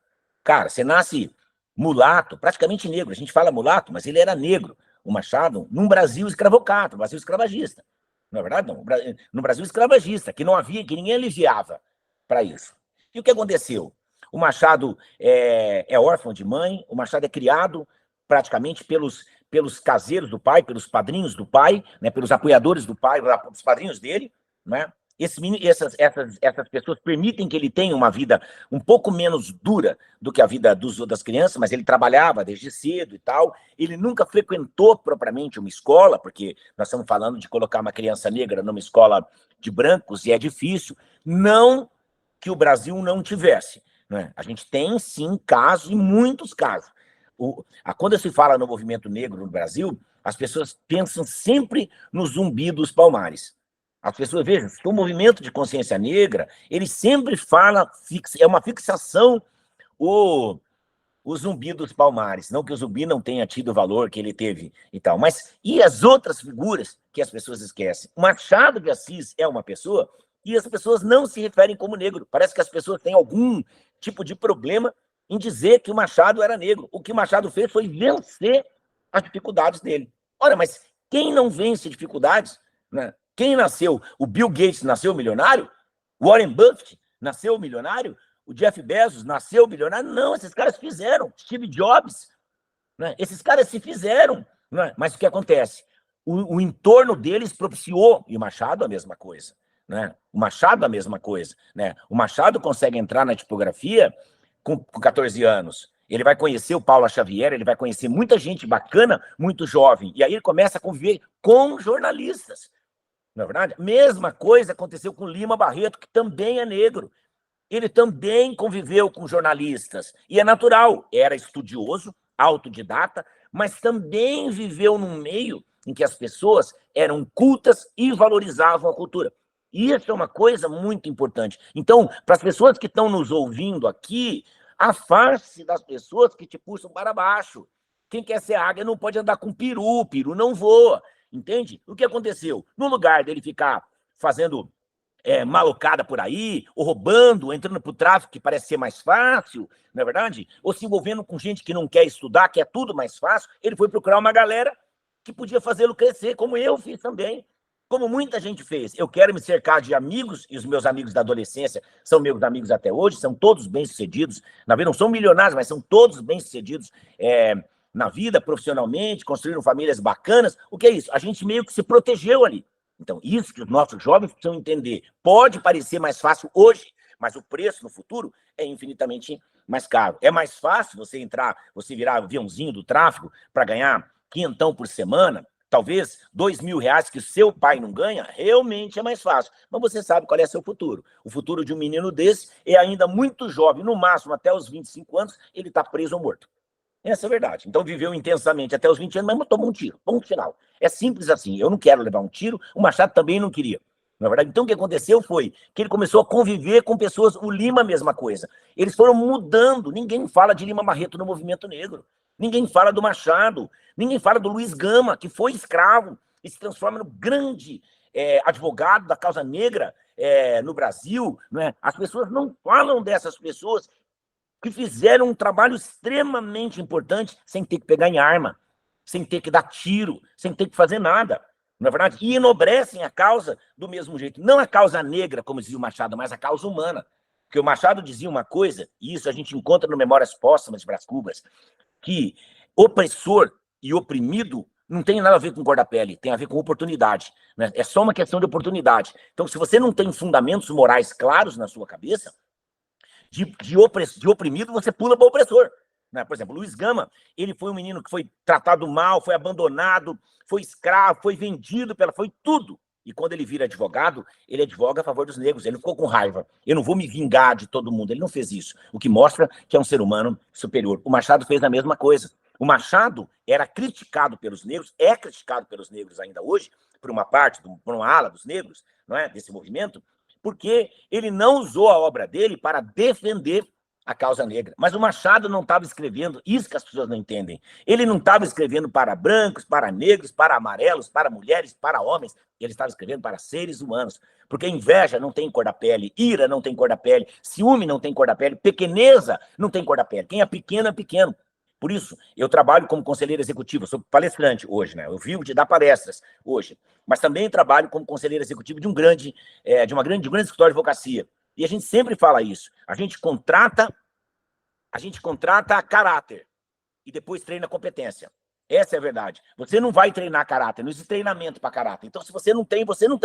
Cara, você nasce mulato, praticamente negro. A gente fala mulato, mas ele era negro. O Machado, num Brasil escravocrata, um Brasil escravagista. Não é verdade? Não. No Brasil escravagista, que não havia, que ninguém aliviava para isso. E o que aconteceu? O Machado é órfão de mãe, o Machado é criado praticamente pelos caseiros do pai, pelos padrinhos do pai, né, pelos apoiadores do pai, os padrinhos dele, né? Essas pessoas permitem que ele tenha uma vida um pouco menos dura do que a vida das crianças, mas ele trabalhava desde cedo e tal. Ele nunca frequentou propriamente uma escola, porque nós estamos falando de colocar uma criança negra numa escola de brancos, e é difícil. Não que o Brasil não tivesse, né? A gente tem, sim, casos, e muitos casos. Quando se fala no movimento negro no Brasil, as pessoas pensam sempre no Zumbi dos Palmares. As pessoas, vejam, que o movimento de consciência negra, ele sempre fala, é uma fixação o Zumbi dos Palmares. Não que o Zumbi não tenha tido o valor que ele teve e tal, mas e as outras figuras que as pessoas esquecem? O Machado de Assis é uma pessoa e as pessoas não se referem como negro. Parece que as pessoas têm algum tipo de problema em dizer que o Machado era negro. O que o Machado fez foi vencer as dificuldades dele. Ora, mas quem não vence dificuldades, né? Quem nasceu? O Bill Gates nasceu milionário? O Warren Buffett nasceu milionário? O Jeff Bezos nasceu milionário? Não, esses caras fizeram. Steve Jobs, né? Esses caras se fizeram. Né? Mas o que acontece? O entorno deles propiciou, e o Machado a mesma coisa. Né? O Machado a mesma coisa. Né? O Machado consegue entrar na tipografia com 14 anos. Ele vai conhecer o Paulo Xavier, ele vai conhecer muita gente bacana, muito jovem. E aí ele começa a conviver com jornalistas. Não é verdade? Mesma coisa aconteceu com Lima Barreto, que também é negro. Ele também conviveu com jornalistas. E é natural, era estudioso, autodidata, mas também viveu num meio em que as pessoas eram cultas e valorizavam a cultura. E isso é uma coisa muito importante. Então, para as pessoas que estão nos ouvindo aqui, afaste-se das pessoas que te puxam para baixo. Quem quer ser águia não pode andar com peru, peru não voa. Entende? O que aconteceu? No lugar dele ficar fazendo malocada por aí, ou roubando, entrando pro tráfico, que parece ser mais fácil, não é verdade? Ou se envolvendo com gente que não quer estudar, que é tudo mais fácil, ele foi procurar uma galera que podia fazê-lo crescer, como eu fiz também, como muita gente fez. Eu quero me cercar de amigos, e os meus amigos da adolescência são meus amigos até hoje, são todos bem-sucedidos, na verdade não são milionários, mas são todos bem-sucedidos na vida, profissionalmente, construíram famílias bacanas. O que é isso? A gente meio que se protegeu ali. Então, isso que os nossos jovens precisam entender. Pode parecer mais fácil hoje, mas o preço no futuro é infinitamente mais caro. É mais fácil você virar aviãozinho do tráfego para ganhar quinhentão por semana, talvez R$ 2.000 que seu pai não ganha, realmente é mais fácil. Mas você sabe qual é seu futuro. O futuro de um menino desse é ainda muito jovem, no máximo até os 25 anos, ele está preso ou morto. Essa é a verdade. Então, viveu intensamente até os 20 anos, mas tomou um tiro. Ponto final. É simples assim. Eu não quero levar um tiro, o Machado também não queria. Na verdade, então o que aconteceu foi que ele começou a conviver com pessoas, o Lima, a mesma coisa. Eles foram mudando. Ninguém fala de Lima Barreto no movimento negro. Ninguém fala do Machado. Ninguém fala do Luiz Gama, que foi escravo e se transforma no grande advogado da causa negra no Brasil. Né? As pessoas não falam dessas pessoas que fizeram um trabalho extremamente importante sem ter que pegar em arma, sem ter que dar tiro, sem ter que fazer nada, não é verdade? E enobrecem a causa do mesmo jeito. Não a causa negra, como dizia o Machado, mas a causa humana. Porque o Machado dizia uma coisa, e isso a gente encontra no Memórias Póstumas de Brás Cubas, que opressor e oprimido não tem nada a ver com cor da pele, tem a ver com oportunidade, né? É só uma questão de oportunidade. Então, se você não tem fundamentos morais claros na sua cabeça, de oprimido, você pula para o opressor. Né? Por exemplo, Luiz Gama, ele foi um menino que foi tratado mal, foi abandonado, foi escravo, foi vendido, foi tudo. E quando ele vira advogado, ele advoga a favor dos negros. Ele ficou com raiva. Eu não vou me vingar de todo mundo. Ele não fez isso. O que mostra que é um ser humano superior. O Machado fez a mesma coisa. O Machado era criticado pelos negros, é criticado pelos negros ainda hoje, por uma parte, por uma ala dos negros, não é, desse movimento, porque ele não usou a obra dele para defender a causa negra. Mas o Machado não estava escrevendo, isso que as pessoas não entendem. Ele não estava escrevendo para brancos, para negros, para amarelos, para mulheres, para homens. Ele estava escrevendo para seres humanos. Porque inveja não tem cor da pele, ira não tem cor da pele, ciúme não tem cor da pele, pequeneza não tem cor da pele. Quem é pequeno é pequeno. Por isso, eu trabalho como conselheiro executivo, sou palestrante hoje, né? Eu vivo de dar palestras hoje, mas também trabalho como conselheiro executivo de um grande escritório de advocacia. E a gente sempre fala isso. A gente contrata a caráter e depois treina competência. Essa é a verdade. Você não vai treinar caráter, não existe treinamento para caráter. Então, se você não tem,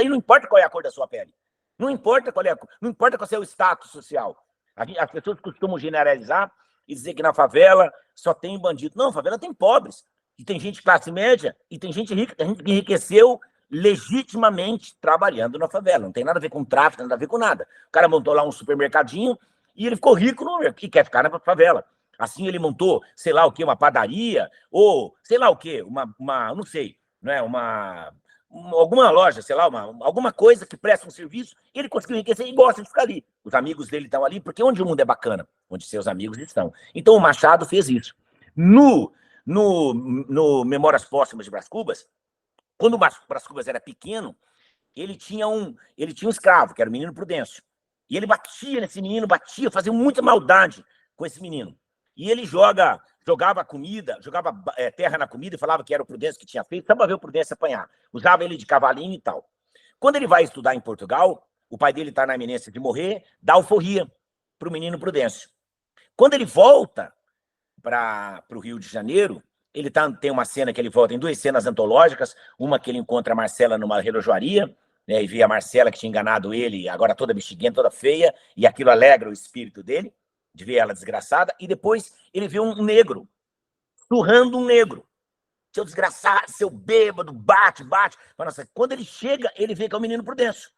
não importa qual é a cor da sua pele. Não importa qual é o seu status social. As pessoas costumam generalizar e dizer que na favela só tem bandido. Não, a favela tem pobres. E tem gente de classe média e tem gente rica. Tem gente que enriqueceu legitimamente trabalhando na favela. Não tem nada a ver com tráfico, nada a ver com nada. O cara montou lá um supermercadinho e ele ficou rico e quer ficar na favela. Assim ele montou, sei lá o quê, uma padaria, ou sei lá o quê, não sei, não é? Alguma loja, sei lá, alguma coisa que presta um serviço, ele conseguiu enriquecer e gosta de ficar ali. Os amigos dele estão ali, porque onde o mundo é bacana? Onde seus amigos estão. Então o Machado fez isso. No Memórias Póstumas de Brás Cubas, quando o Brás Cubas era pequeno, ele tinha um escravo, que era o menino Prudêncio. E ele batia nesse menino, fazia muita maldade com esse menino. E ele jogava comida, jogava terra na comida e falava que era o Prudêncio que tinha feito, só para ver o Prudêncio apanhar. Usava ele de cavalinho e tal. Quando ele vai estudar em Portugal, o pai dele está na iminência de morrer, dá alforria para o menino Prudêncio. Quando ele volta para o Rio de Janeiro, tem uma cena que ele volta, em duas cenas antológicas, uma que ele encontra a Marcela numa relojoaria, né, e vê a Marcela que tinha enganado ele, agora toda bexiguenta, toda feia, e aquilo alegra o espírito dele, de ver ela desgraçada, e depois ele vê um negro, surrando um negro. Seu desgraçado, seu bêbado, bate. Nossa, quando ele chega, ele vê que é o menino Prudêncio,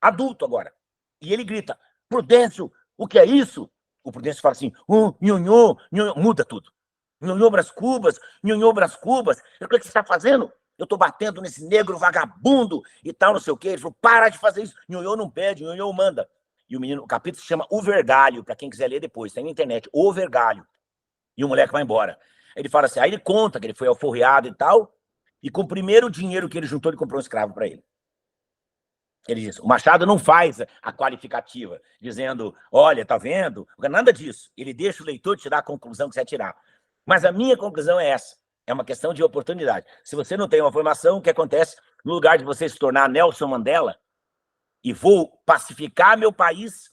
adulto agora. E ele grita, Prudêncio, o que é isso? O Prudêncio fala assim, nhonhô, muda tudo. Nhonhô Brás Cubas, o que você está fazendo? Eu estou batendo nesse negro vagabundo e tal, não sei o quê. Ele falou, para de fazer isso. Nhonhô não pede, nhonhô manda. E o capítulo se chama O Vergalho, para quem quiser ler depois, tem na internet, O Vergalho. E o moleque vai embora. Ele fala assim, aí ele conta que ele foi alforreado e tal, e com o primeiro dinheiro que ele juntou, ele comprou um escravo para ele. Ele diz, o Machado não faz a qualificativa, dizendo, olha, tá vendo? Nada disso. Ele deixa o leitor tirar a conclusão que você vai tirar. Mas a minha conclusão é essa. É uma questão de oportunidade. Se você não tem uma formação, o que acontece? No lugar de você se tornar Nelson Mandela, e vou pacificar meu país,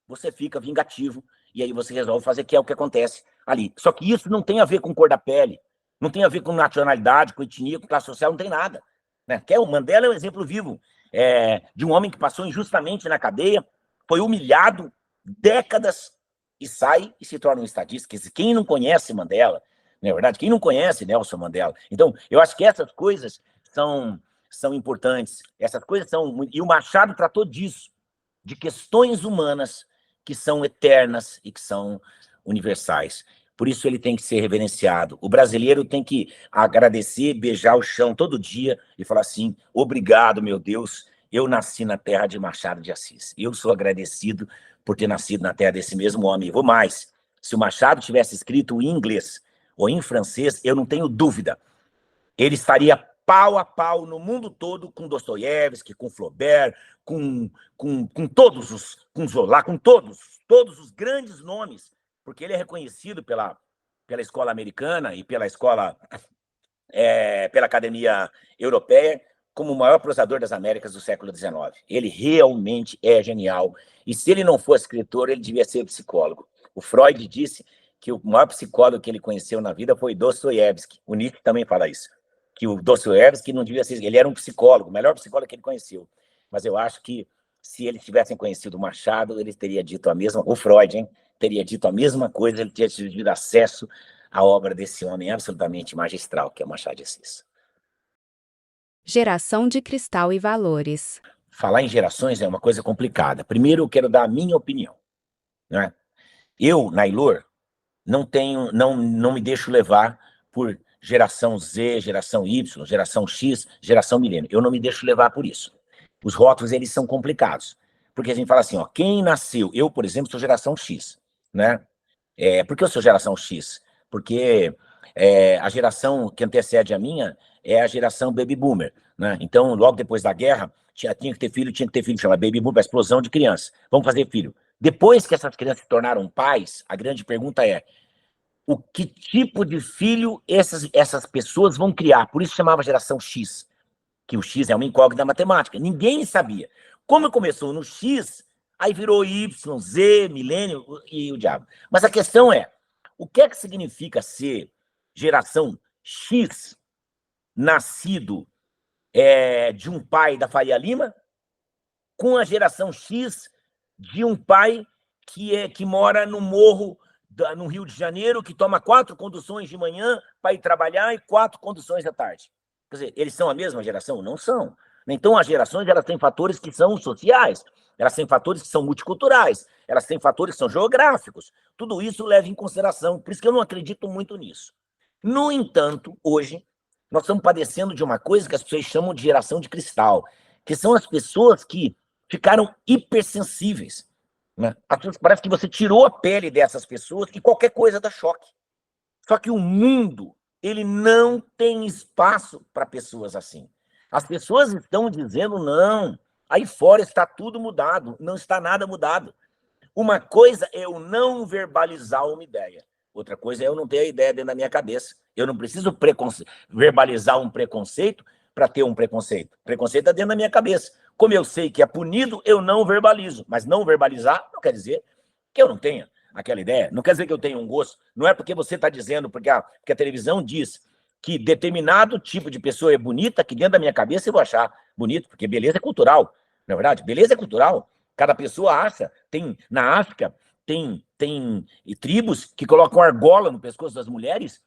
você fica vingativo, e aí você resolve fazer, que é o que acontece ali. Só que isso não tem a ver com cor da pele, não tem a ver com nacionalidade, com etnia, com classe social, não tem nada. Né? O Mandela é um exemplo vivo de um homem que passou injustamente na cadeia, foi humilhado décadas, e sai e se torna um estadista. Quem não conhece Mandela, não é verdade? Quem não conhece Nelson Mandela? Então, eu acho que essas coisas são importantes. Essas coisas são... E o Machado tratou disso, de questões humanas que são eternas e que são universais. Por isso ele tem que ser reverenciado. O brasileiro tem que agradecer, beijar o chão todo dia e falar assim, obrigado, meu Deus, eu nasci na terra de Machado de Assis. Eu sou agradecido por ter nascido na terra desse mesmo homem. Vou mais, se o Machado tivesse escrito em inglês ou em francês, eu não tenho dúvida, ele estaria pau a pau no mundo todo com Dostoiévski, com Flaubert, com todos com Zola, com todos os grandes nomes, porque ele é reconhecido pela escola americana e pela pela Academia Europeia como o maior prosador das Américas do século XIX. Ele realmente é genial. E se ele não fosse escritor, ele devia ser psicólogo. O Freud disse que o maior psicólogo que ele conheceu na vida foi Dostoiévski. O Nietzsche também fala isso, que o Dostoiévski não devia ser... Ele era um psicólogo, o melhor psicólogo que ele conheceu. Mas eu acho que se eles tivessem conhecido o Machado, ele teria dito a mesma... O Freud, hein? Teria dito a mesma coisa, ele teria tido acesso à obra desse homem absolutamente magistral, que é o Machado de Assis. Geração de cristal e valores. Falar em gerações é uma coisa complicada. Primeiro, eu quero dar a minha opinião, né? Eu, Nailor, não me deixo levar por geração Z, geração Y, geração X, geração milênio. Eu não me deixo levar por isso. Os rótulos, eles são complicados. Porque a gente fala assim, ó, quem nasceu... Eu, por exemplo, sou geração X, né? Por que eu sou geração X? Porque a geração que antecede a minha é a geração Baby Boomer, né? Então, logo depois da guerra, tinha que ter filho, chama Baby Boomer, a explosão de crianças. Vamos fazer filho. Depois que essas crianças se tornaram pais, a grande pergunta é, o que tipo de filho essas pessoas vão criar? Por isso chamava geração X, que o X é uma incógnita da matemática. Ninguém sabia. Como começou no X, aí virou Y, Z, milênio e o diabo. Mas a questão é, o que é que significa ser geração X, nascido de um pai da Faria Lima, com a geração X de um pai que mora no morro, no Rio de Janeiro, que toma 4 conduções de manhã para ir trabalhar e 4 conduções à tarde. Quer dizer, eles são a mesma geração? Não são. Então, as gerações, elas têm fatores que são sociais, elas têm fatores que são multiculturais, elas têm fatores que são geográficos. Tudo isso leva em consideração, por isso que eu não acredito muito nisso. No entanto, hoje, nós estamos padecendo de uma coisa que as pessoas chamam de geração de cristal, que são as pessoas que ficaram hipersensíveis, né? Parece que você tirou a pele dessas pessoas e qualquer coisa dá choque. Só que o mundo, ele não tem espaço para pessoas assim. As pessoas estão dizendo não, aí fora está tudo mudado, não está nada mudado. Uma coisa é eu não verbalizar uma ideia, outra coisa é eu não ter a ideia dentro da minha cabeça. Eu não preciso verbalizar um preconceito para ter um preconceito. Preconceito está dentro da minha cabeça. Como eu sei que é punido, eu não verbalizo. Mas não verbalizar não quer dizer que eu não tenha aquela ideia. Não quer dizer que eu tenha um gosto. Não é porque você está dizendo, porque a televisão diz que determinado tipo de pessoa é bonita, que dentro da minha cabeça eu vou achar bonito, porque beleza é cultural. Não é verdade? Beleza é cultural. Cada pessoa acha. Na África, tem tribos que colocam argola no pescoço das mulheres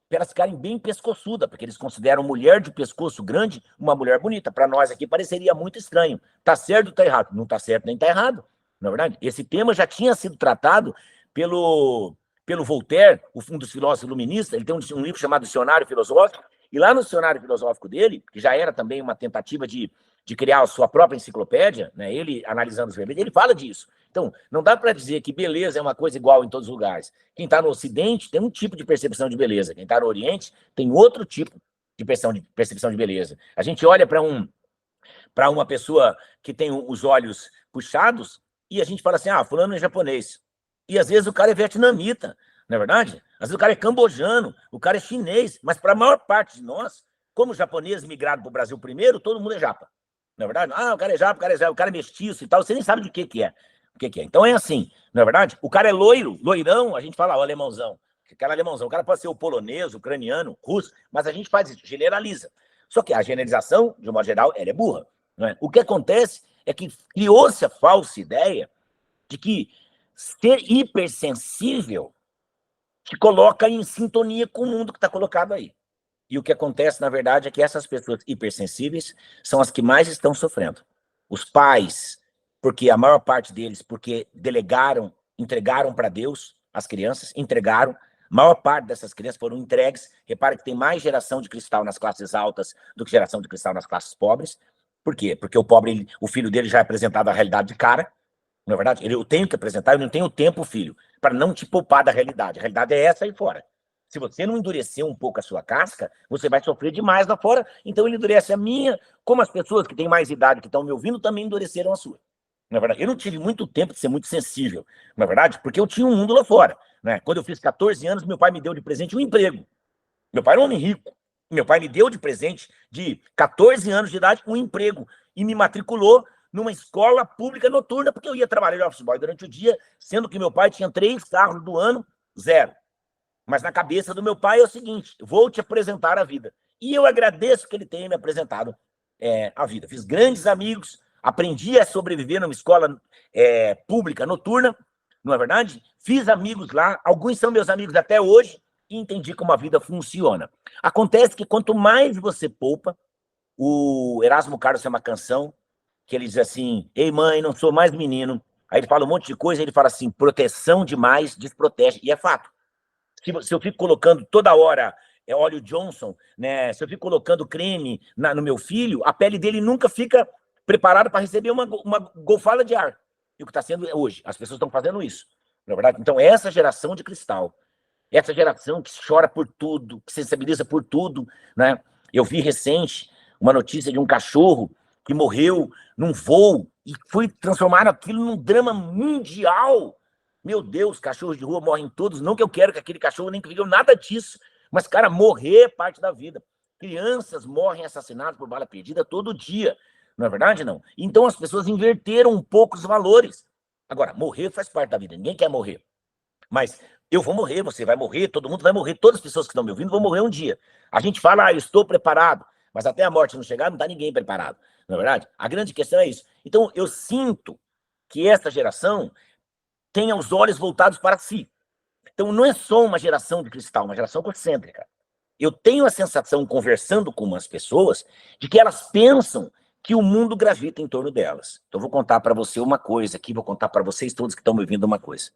para elas ficarem bem pescoçudas, porque eles consideram mulher de pescoço grande uma mulher bonita. Para nós aqui pareceria muito estranho. Tá certo ou tá errado? Não tá certo nem tá errado, não é verdade? Esse tema já tinha sido tratado pelo Voltaire, um dos filósofos iluministas. Ele tem um livro chamado Dicionário Filosófico, e lá no Dicionário Filosófico dele, que já era também uma tentativa de criar a sua própria enciclopédia, né, ele analisando os vermelhos, ele fala disso. Então, não dá para dizer que beleza é uma coisa igual em todos os lugares. Quem está no Ocidente tem um tipo de percepção de beleza, quem está no Oriente tem outro tipo de percepção de beleza. A gente olha para uma pessoa que tem os olhos puxados e a gente fala assim, fulano é japonês. E às vezes o cara é vietnamita, não é verdade? Às vezes o cara é cambojano, o cara é chinês, mas para a maior parte de nós, como japoneses migraram para o Brasil primeiro, todo mundo é japa. Não é verdade? O cara é japa, o cara é mestiço e tal, você nem sabe de que é. O que é. Então é assim, não é verdade? O cara é loirão, a gente fala, o alemãozão. Aquele alemãozão, o cara pode ser o polonês, o ucraniano, o russo, mas a gente faz isso, generaliza. Só que a generalização, de uma geral, ela é burra. Não é? O que acontece é que criou-se a falsa ideia de que ser hipersensível te coloca em sintonia com o mundo que está colocado aí. E o que acontece, na verdade, é que essas pessoas hipersensíveis são as que mais estão sofrendo. Os pais, porque a maior parte deles, porque entregaram para Deus as crianças, entregaram. A maior parte dessas crianças foram entregues. Repara que tem mais geração de cristal nas classes altas do que geração de cristal nas classes pobres. Por quê? Porque o filho dele já é apresentado a realidade de cara. Não é verdade? Eu tenho que apresentar, eu não tenho tempo, filho, para não te poupar da realidade. A realidade é essa aí fora. Se você não endurecer um pouco a sua casca, você vai sofrer demais lá fora. Então ele endurece a minha, como as pessoas que têm mais idade que estão me ouvindo também endureceram a sua. Na verdade, eu não tive muito tempo de ser muito sensível, na verdade, porque eu tinha um mundo lá fora. né? Quando eu fiz 14 anos, meu pai me deu de presente um emprego. Meu pai era um homem rico. Meu pai me deu de presente, de 14 anos de idade, um emprego. E me matriculou numa escola pública noturna, porque eu ia trabalhar de office boy durante o dia, sendo que meu pai tinha 3 carros do ano, 0. Mas na cabeça do meu pai é o seguinte: vou te apresentar a vida. E eu agradeço que ele tenha me apresentado a vida. Fiz grandes amigos, aprendi a sobreviver numa escola pública noturna, não é verdade? Fiz amigos lá, alguns são meus amigos até hoje, e entendi como a vida funciona. Acontece que quanto mais você poupa, o Erasmo Carlos tem uma canção que ele diz assim: ei mãe, não sou mais menino. Aí ele fala um monte de coisa, ele fala assim: proteção demais desprotege. E é fato. Se eu fico colocando toda hora óleo Johnson, né? Se eu fico colocando creme no meu filho, a pele dele nunca fica preparada para receber uma golfada de ar. E o que está sendo hoje, as pessoas estão fazendo isso, não é verdade? Então, essa geração de cristal, essa geração que chora por tudo, que sensibiliza por tudo, né? Eu vi recente uma notícia de um cachorro que morreu num voo e foi transformar aquilo num drama mundial. Meu Deus, cachorros de rua morrem todos. Não que eu quero que aquele cachorro nem que viva nada disso, mas, cara, morrer é parte da vida. Crianças morrem assassinadas por bala perdida todo dia, não é verdade, não? Então as pessoas inverteram um pouco os valores. Agora, morrer faz parte da vida, ninguém quer morrer. Mas eu vou morrer, você vai morrer, todo mundo vai morrer, todas as pessoas que estão me ouvindo vão morrer um dia. A gente fala, eu estou preparado, mas até a morte não chegar, não está ninguém preparado, não é verdade? A grande questão é isso. Então, eu sinto que essa geração tenha os olhos voltados para si. Então, não é só uma geração de cristal, uma geração concêntrica. Eu tenho a sensação, conversando com umas pessoas, de que elas pensam que o mundo gravita em torno delas. Então, eu vou contar para você uma coisa aqui, vou contar para vocês todos que estão me ouvindo uma coisa.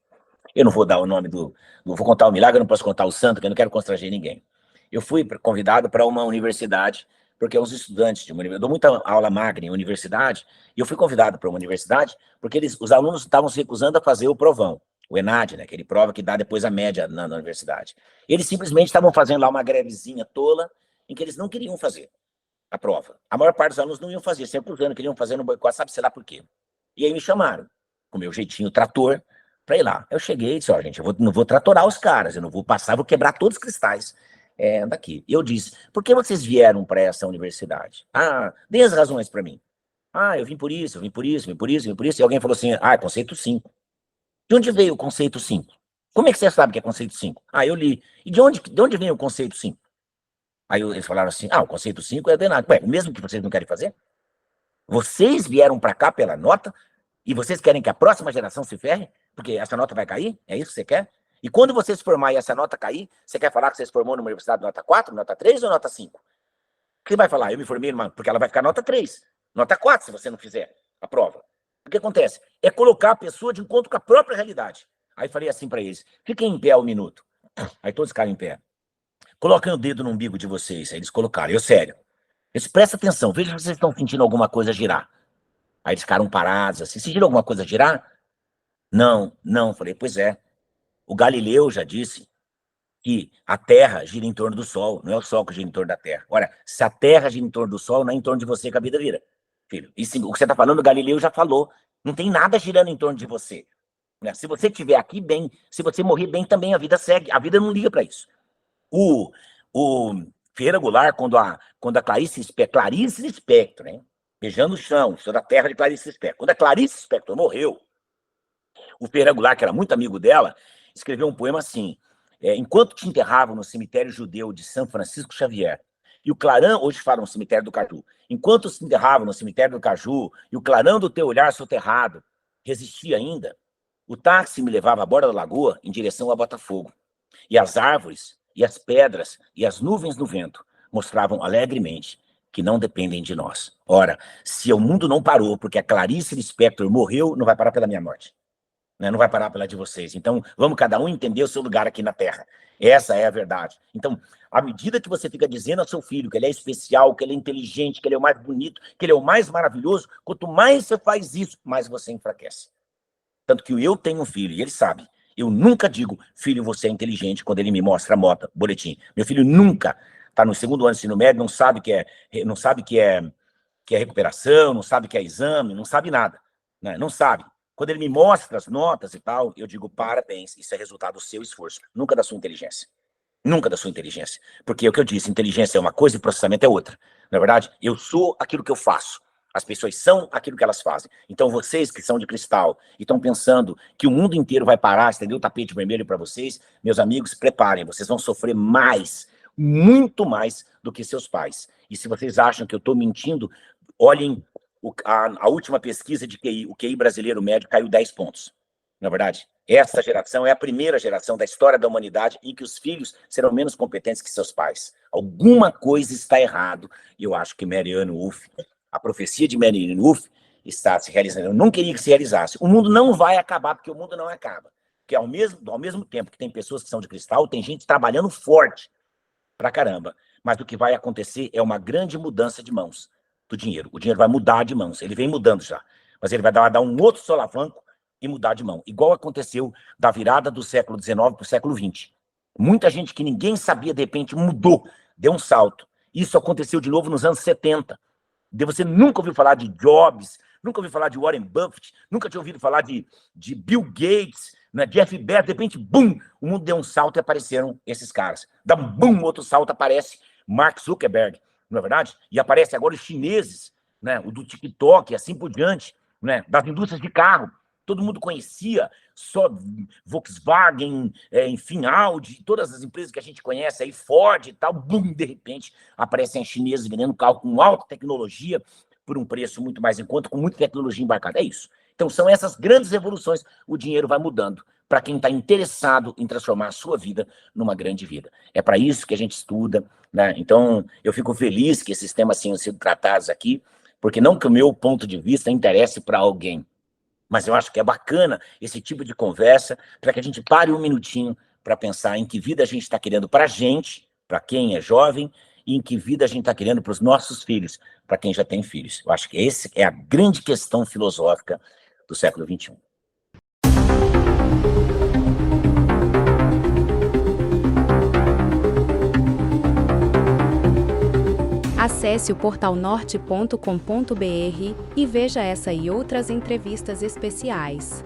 Eu não vou dar o nome vou contar o milagre, eu não posso contar o santo, porque eu não quero constranger ninguém. Eu fui convidado para uma universidade, porque os estudantes de uma universidade, eu dou muita aula magna em universidade, e eu fui convidado para uma universidade, porque os alunos estavam se recusando a fazer o provão, o ENAD, né, aquele prova que dá depois a média na universidade. Eles simplesmente estavam fazendo lá uma grevezinha tola, em que eles não queriam fazer a prova. A maior parte dos alunos não iam fazer, sempre os anos queriam fazer no boicote, sabe, sei lá por quê. E aí me chamaram, com o meu jeitinho trator, para ir lá. Eu cheguei e disse: ó, gente, eu não vou tratorar os caras, eu não vou passar, vou quebrar todos os cristais daqui. Eu disse: por que vocês vieram para essa universidade? Ah, dê as razões para mim. Ah, eu vim por isso, eu vim por isso, vim por isso, vim por isso. E alguém falou assim: ah, conceito 5. De onde veio o conceito 5? Como é que você sabe que é conceito 5? Ah, eu li. E de onde vem o conceito 5? Aí eles falaram assim: ah, o conceito 5 é denado. Ué, o mesmo que vocês não querem fazer? Vocês vieram para cá pela nota e vocês querem que a próxima geração se ferre? Porque essa nota vai cair? É isso que você quer? E quando você se formar e essa nota cair, você quer falar que você se formou numa universidade nota 4, nota 3 ou nota 5? O que vai falar? Eu me formei porque ela vai ficar nota 3, nota 4 se você não fizer a prova. O que acontece? É colocar a pessoa de encontro com a própria realidade. Aí falei assim para eles: fiquem em pé um minuto. Aí todos ficaram em pé. Coloquem o dedo no umbigo de vocês. Aí eles colocaram. Eu, sério. Eles, presta atenção, veja se vocês estão sentindo alguma coisa girar. Aí eles ficaram parados assim: sentiram alguma coisa girar? Não, não. Falei: pois é. O Galileu já disse que a Terra gira em torno do Sol, não é o Sol que gira em torno da Terra. Ora, se a Terra gira em torno do Sol, não é em torno de você que a vida vira, filho. E o que você está falando, o Galileu já falou. Não tem nada girando em torno de você, né? Se você estiver aqui, bem. Se você morrer bem, também a vida segue. A vida não liga para isso. O Ferreira Goulart, quando a Clarice Lispector, né? Beijando o chão, sou da terra de Clarice Lispector. Quando a Clarice Lispector morreu, o Ferreira Goulart, que era muito amigo dela, escreveu um poema assim: enquanto te enterravam no cemitério judeu de São Francisco Xavier, e o clarão, hoje falam no cemitério do Caju, enquanto se enterravam no cemitério do Caju, e o clarão do teu olhar soterrado resistia ainda, o táxi me levava à borda da lagoa em direção a Botafogo. E as árvores, e as pedras, e as nuvens no vento mostravam alegremente que não dependem de nós. Ora, se o mundo não parou porque a Clarice Lispector morreu, não vai parar pela minha morte. Não vai parar pela de vocês. Então, vamos cada um entender o seu lugar aqui na Terra. Essa é a verdade. Então, à medida que você fica dizendo ao seu filho que ele é especial, que ele é inteligente, que ele é o mais bonito, que ele é o mais maravilhoso, quanto mais você faz isso, mais você enfraquece. Tanto que eu tenho um filho, e ele sabe. Eu nunca digo: filho, você é inteligente, quando ele me mostra a moto, boletim. Meu filho nunca está no segundo ano de ensino médio, não sabe que é recuperação, não sabe que é exame, não sabe nada, né? Não sabe. Quando ele me mostra as notas e tal, eu digo, parabéns, isso é resultado do seu esforço, nunca da sua inteligência. Nunca da sua inteligência. Porque é o que eu disse, inteligência é uma coisa e processamento é outra. Na verdade, eu sou aquilo que eu faço. As pessoas são aquilo que elas fazem. Então, vocês que são de cristal e estão pensando que o mundo inteiro vai parar, estender o tapete vermelho para vocês, meus amigos, preparem, vocês vão sofrer mais, muito mais do que seus pais. E se vocês acham que eu estou mentindo, olhem a última pesquisa de QI, o QI brasileiro médio caiu 10 pontos. Na verdade, essa geração é a primeira geração da história da humanidade em que os filhos serão menos competentes que seus pais. Alguma coisa está errado, e eu acho que Marianne Wolf, a profecia de Marianne Wolf, está se realizando. Eu não queria que se realizasse. O mundo não vai acabar, porque o mundo não acaba. Porque ao mesmo tempo que tem pessoas que são de cristal, tem gente trabalhando forte pra caramba. Mas o que vai acontecer é uma grande mudança de mãos do dinheiro. O dinheiro vai mudar de mãos. Ele vem mudando já. Mas ele vai dar um outro solavanco e mudar de mão. Igual aconteceu da virada do século XIX para o século XX. Muita gente que ninguém sabia, de repente, mudou, deu um salto. Isso aconteceu de novo nos anos 70. Você nunca ouviu falar de Jobs, nunca ouviu falar de Warren Buffett, nunca tinha ouvido falar de Bill Gates, né, Jeff Bezos, de repente, bum, o mundo deu um salto e apareceram esses caras. Dá um bum, outro salto, aparece Mark Zuckerberg, não é verdade? E aparece agora os chineses, né, o do TikTok e assim por diante, né, das indústrias de carro. Todo mundo conhecia, só Volkswagen, enfim, Audi, todas as empresas que a gente conhece aí, Ford e tal, bum, de repente aparecem chineses vendendo carro com alta tecnologia por um preço muito mais em conta, com muita tecnologia embarcada. É isso. Então são essas grandes revoluções, o dinheiro vai mudando para quem está interessado em transformar a sua vida numa grande vida. É para isso que a gente estuda, né? Então eu fico feliz que esses temas tenham sido tratados aqui, porque não que o meu ponto de vista interesse para alguém, mas eu acho que é bacana esse tipo de conversa para que a gente pare um minutinho para pensar em que vida a gente está querendo para a gente, para quem é jovem, e em que vida a gente está querendo para os nossos filhos, para quem já tem filhos. Eu acho que essa é a grande questão filosófica do século XXI. Acesse o portal norte.com.br e veja essa e outras entrevistas especiais.